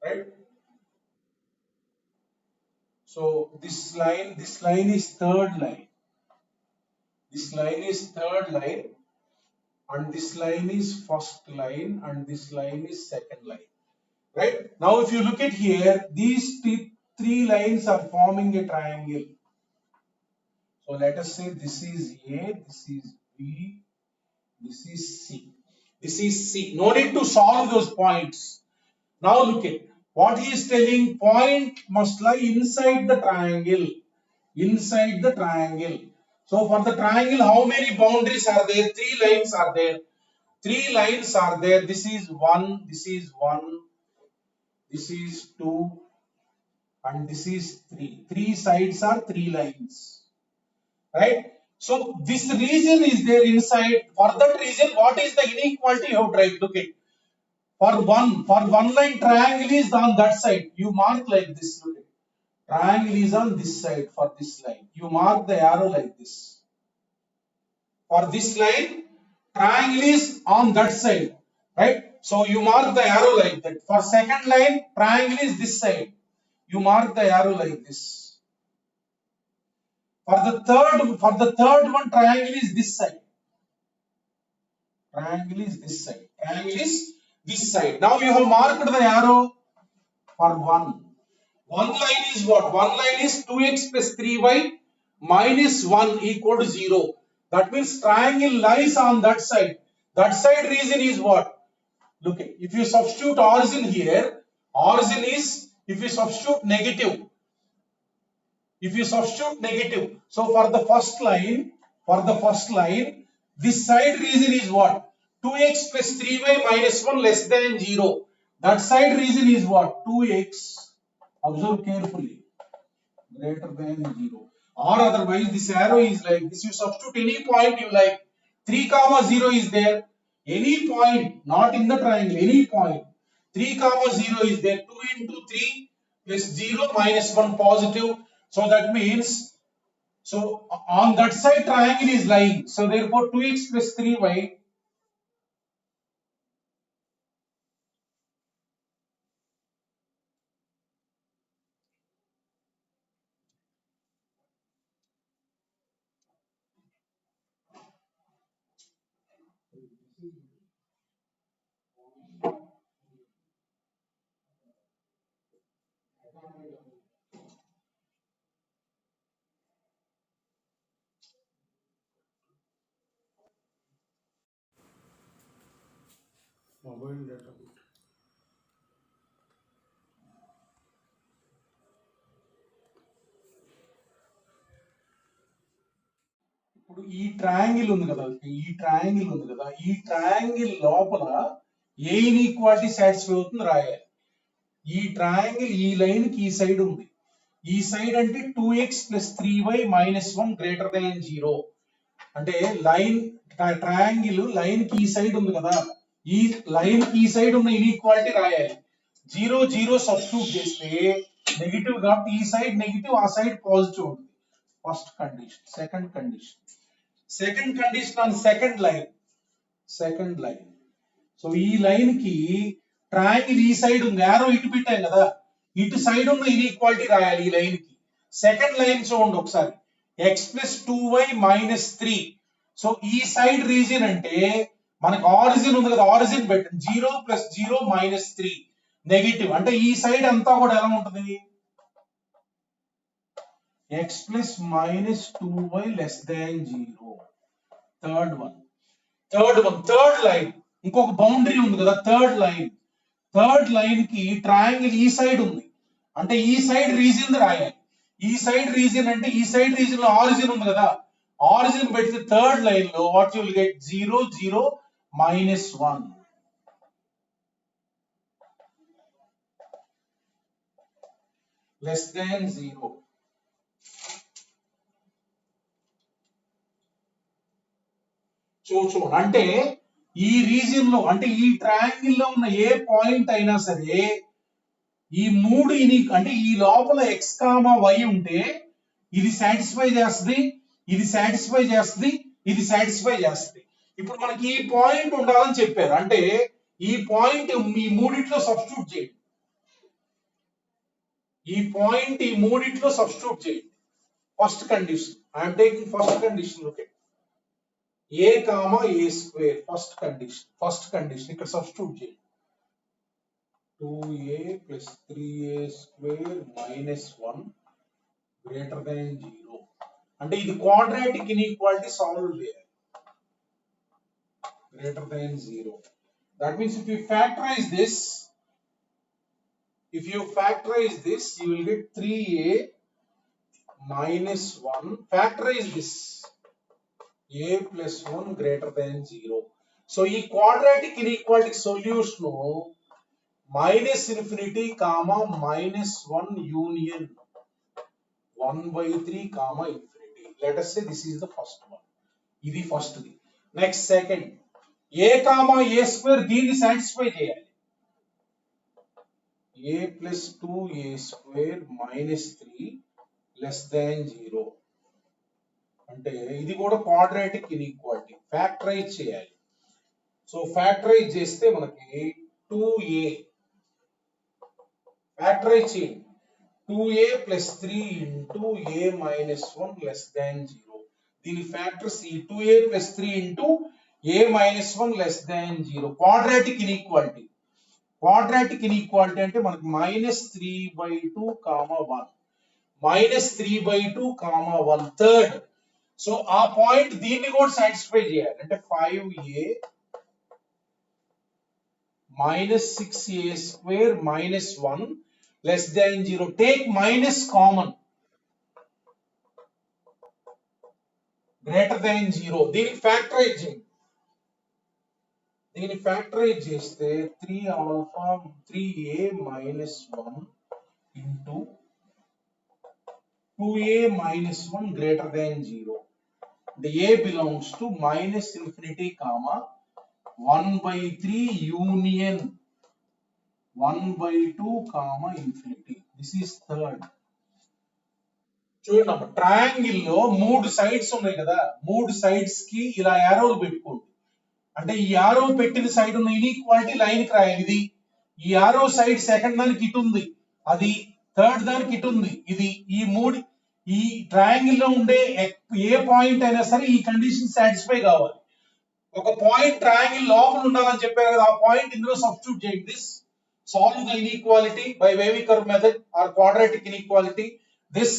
Right? So this line is third line. This line is third line, and this line is first line, and this line is second line. Right? Now if you look at here, these three lines are forming a triangle. So let us say this is A, this is B, this is C. This is C. No need to solve those points. Now look at what he is telling. Point must lie inside the triangle. Inside the triangle. So for the triangle, how many boundaries are there? 3 lines are there. 3 lines are there. This is 1, this is 1, this is 2, and this is 3. 3 sides are 3 lines. Right? So this region is there inside. For that region, what is the inequality you have tried? Look at. For one line, triangle is on that side. You mark like this. Look at. Triangle is on this side for this line. You mark the arrow like this. For this line, triangle is on that side. Right? So you mark the arrow like that. For second line, triangle is this side. You mark the arrow like this. For the third one, triangle is this side. Triangle is this side. Triangle is this side. Now you have marked the arrow for 1. One line is what? One line is 2x plus 3y minus 1 equal to 0. That means triangle lies on that side. That side region is what? Look, if you substitute origin here, origin is, if you substitute negative. If you substitute negative. So for the first line, this side region is what? 2x plus 3y minus 1 less than 0. That side region is what? 2x. Observe carefully. Greater than 0. Or otherwise, this arrow is like this. You substitute any point you like. 3, 0 is there. Any point, not in the triangle, any point. 3, 0 is there. 2 into 3 plus 0 minus 1 positive. So that means, so on that side triangle is lying. So therefore 2x plus 3y mobile data. ఇప్పుడు ఈ triangle ఉంది కదా, ఈ triangle లోపల ఏ inequality satisfy అవుతుంది రాయాలి. ఈ triangle ఈ లైన్ కి ఈ సైడ్ ఉంది. ఈ సైడ్ అంటే 2x plus 3y minus 1 greater than 0. అంటే లైన్ ట్రయాంగిల్ లైన్ కి ఈ సైడ్ ఉంది కదా, ఈ లైన్ కి ఈ సైడ్ ఉన్న ఇన్ఈక్వాలిటీ రాయాలి. 0 0 సబ్స్టిట్యూట్ చేస్తే నెగిటివ్ కాబట్టి ఈ సైడ్ నెగిటివ్, ఆ సైడ్ పాజిటివ్ ఉంటుంది. First condition. Second condition on second line. So ఈ లైన్ కి ట్రయాంగిల్ ఈ సైడ్ ఉంది, యారో ఇటు పెట్టాం కదా, ఇటు సైడ్ ఉన్న ఇన్ఈక్వాలిటీ రాయాలి ఈ లైన్ కి. సెకండ్ లైన్ చూడండి ఒకసారి. x plus 2y minus 3. So ఈ సైడ్ రీజియన్ అంటే మనకు ఆరిజిన్ ఉంది కదా, ఆరిజిన్ పెట్టండి. 0 plus 0 minus 3. నెగిటివ్ అంటే ఈ సైడ్ అంతా కూడా ఎలా ఉంటుంది, x plus minus 2y less than 0. Third line ఇంకొక బౌండరీ ఉంది కదా, థర్డ్ లైన్ కి ట్రయాంగిల్ ఈ సైడ్ ఉంది అంటే ఈ సైడ్ రీజియన్ రాయాలి. ఈ సైడ్ రీజియన్ అంటే ఈ సైడ్ రీజియన్ లో ఆరిజిన్ ఉంది కదా, ఆరిజిన్ పెడితే థర్డ్ లైన్ లో what you will get 0 0 -1 less than 0. చూడండి అంటే ఈ రీజియన్ లో అంటే ఈ ట్రయాంగిల్ లో ఉన్న ఏ పాయింట్ అయినా సరే ఈ మూడు అంటే ఈ లోపల x, y ఉంటే ఇది సాటిస్ఫై చేస్తుంది, ఇది సాటిస్ఫై చేస్తుంది, ఇది సాటిస్ఫై చేస్తుంది. ఇప్పుడు మనకి ఈ పాయింట్ ఉండాలని చెప్పారు అంటే ఈ పాయింట్ ఈ మూడిట్లో సబ్స్టిట్యూట్ చేయండి, ఈ పాయింట్ ఈ మూడిట్లో సబ్స్టిట్యూట్ చేయండి. First condition I'm taking first condition, okay, a comma a square first condition ఇక్కడ సబ్స్టిట్యూట్ చేయండి. 2a plus 3a square minus 1 greater than 0 అంటే ఇది క్వాడ్రాటిక్ ఇన్ఈక్వాలిటీ సాల్వ్ చేయాలి. greater than 0, that means if you factorize this you will get 3a minus 1, factorize this a plus 1 greater than 0. so ఈ quadratic inequality solution -∞, -1 union 1/3, infinity. Let us say this is the first one. ఇది first the. Next second a, a square దీన్ని satisfy చేయాలి. a plus 2a square minus 3 less than 0 అంటే ఇది కూడా quadratic inequality, factorise చేయాలి. So factorise చేస్తే మనకి 2a factorise చేయండి, 2a plus 3 into a minus 1 less than 0. దీని ఫ్యాక్టర్స్ ఈ 2a plus 3 into a minus 1 less than 0. Quadratic inequality అంటే మనకి -3/2, 1 -3/2, 1 థర్డ్. సో ఆ పాయింట్ దీన్ని కూడా సాటిస్ఫై చేయాలి అంటే 5a minus 6a square minus 1 less than 0. take minus common greater than 0. దీనికి ఫ్యాక్టరైజ్ చేయండి, దీన్ని ఫ్యాక్టరైజ్ చేస్తే 3a minus 1 into 2a minus 1 greater than 0. the a belongs to -∞, 1/3 union 1/2, infinity. this is third. చూడండి triangle లో 3 sides ఉన్నాయి కదా, 3 sides కి ఇలా యారోలు పెట్టుకోండి అంటే ఈ యారో పెట్టిన సైడ్ ఉన్న ఇన్ఈక్వాలిటీ లైన్ కి రాయాలి. ఇది ఈ యారో సైడ్ సెకండ్ దానికి ఇటు ఉంది, అది థర్డ్ దానికి ఇటు ఉంది, ఇది ఈ ట్రయాంగిల్ లో ఉండే ఏ పాయింట్ అయినా సరే ఈ కండిషన్ సాటిస్ఫై కావాలి. ఒక పాయింట్ ట్రయాంగిల్ లోపల ఉండాలని చెప్పారు కదా, ఆ పాయింట్ ఇందులో సబ్స్టిట్యూట్ చేయండి. This solve the inequality by wavy curve method or quadratic inequality. This,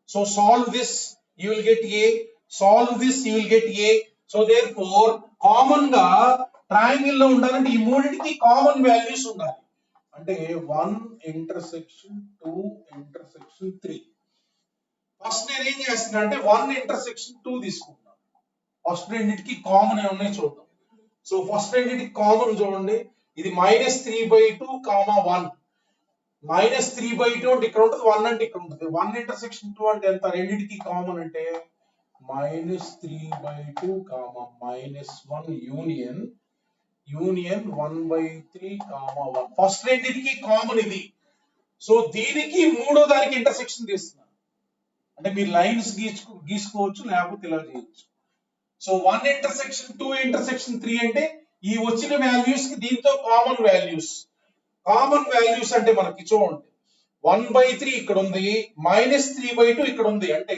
so solve this, you will get a, solve this, you will get a. so therefore common గా triangle లో ఉండాలంటే ఈ మూడింటికి common values ఉండాలి అంటే 1 intersection 2 intersection 3. First నేను ఏం చేస్తున్నా అంటే 1 intersection 2 తీసుకుంటాను. ఫస్ట్ రెండింటికి కామన్ ఏ ఉన్నాయి చూద్దాం. సో ఫస్ట్ రెండింటికి కామన్ చూడండి, ఇది -3/2, 1 -3/2 అంటే ఇక్కడ ఉంటుంది, 1 అంటే ఇక్కడ ఉంటుంది. 1 intersection 2 అంటే ఎంత, రెండింటికి కామన్ అంటే -3/2, -1 union 1/3, 1. ఫస్ట్ రెండింటికి కామన్ ఇది. సో దీనికి మూడో దానికి ఇంటర్సెక్షన్ తీస్తున్నాను అంటే మీరు లైన్స్ గీసుకోవచ్చు లేకపోతే ఇలా చేయొచ్చు. సో 1 intersection 2 intersection 3 అంటే ఈ వచ్చిన వాల్యూస్ కి దీంతో కామన్ వాల్యూస్ అంటే మనకి చూడండి 1/3 ఇక్కడ ఉంది, -3/2 ఇక్కడ ఉంది అంటే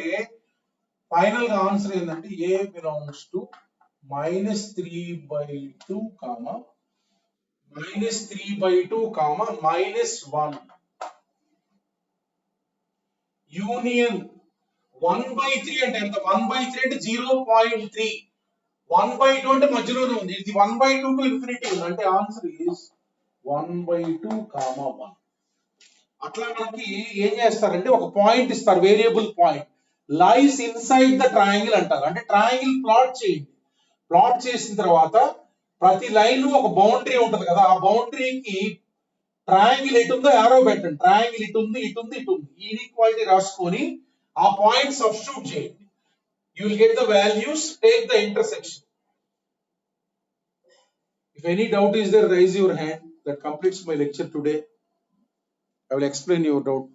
ఫైనల్ గా ఆన్సర్ ఏంటంటే a belongs to -3/2, minus 3 by 2 comma minus 1 union 1 by 3 అంటే ఎంత 1 by 3 అంటే 0.3 1 by 2 అంటే మధ్యలోనే ఉంది ఇది 1 by 2 టు ఇన్ఫినిటీ ఉంది అంటే ఆన్సర్ ఈస్ 1 by 2 comma 1 అట్లా మనకి ఏం చేస్తారంటే ఒక పాయింట్ ఇస్తారు variable point lies inside the triangle అంటారు అంటే ట్రయాంగిల్ ప్లాట్ చేయండి ప్లాట్ చేసిన తర్వాత ప్రతి లైన్ ఒక బౌండరీ ఉంటది కదా ఆ బౌండరీకి ట్రయాంగిల్ ఎటు ఉందో యారో పెట్టండి ట్రయాంగిల్ ఇటు ఉంది ఇటు ఉంది ఇటు ఉంది ఈ ఈక్వాలిటీ రాసుకొని ఆ పాయింట్ సబ్స్టిట్యూట్ చేయండి you will get the values take the intersection if any doubt is there raise your hand that completes my lecture today I will explain your doubt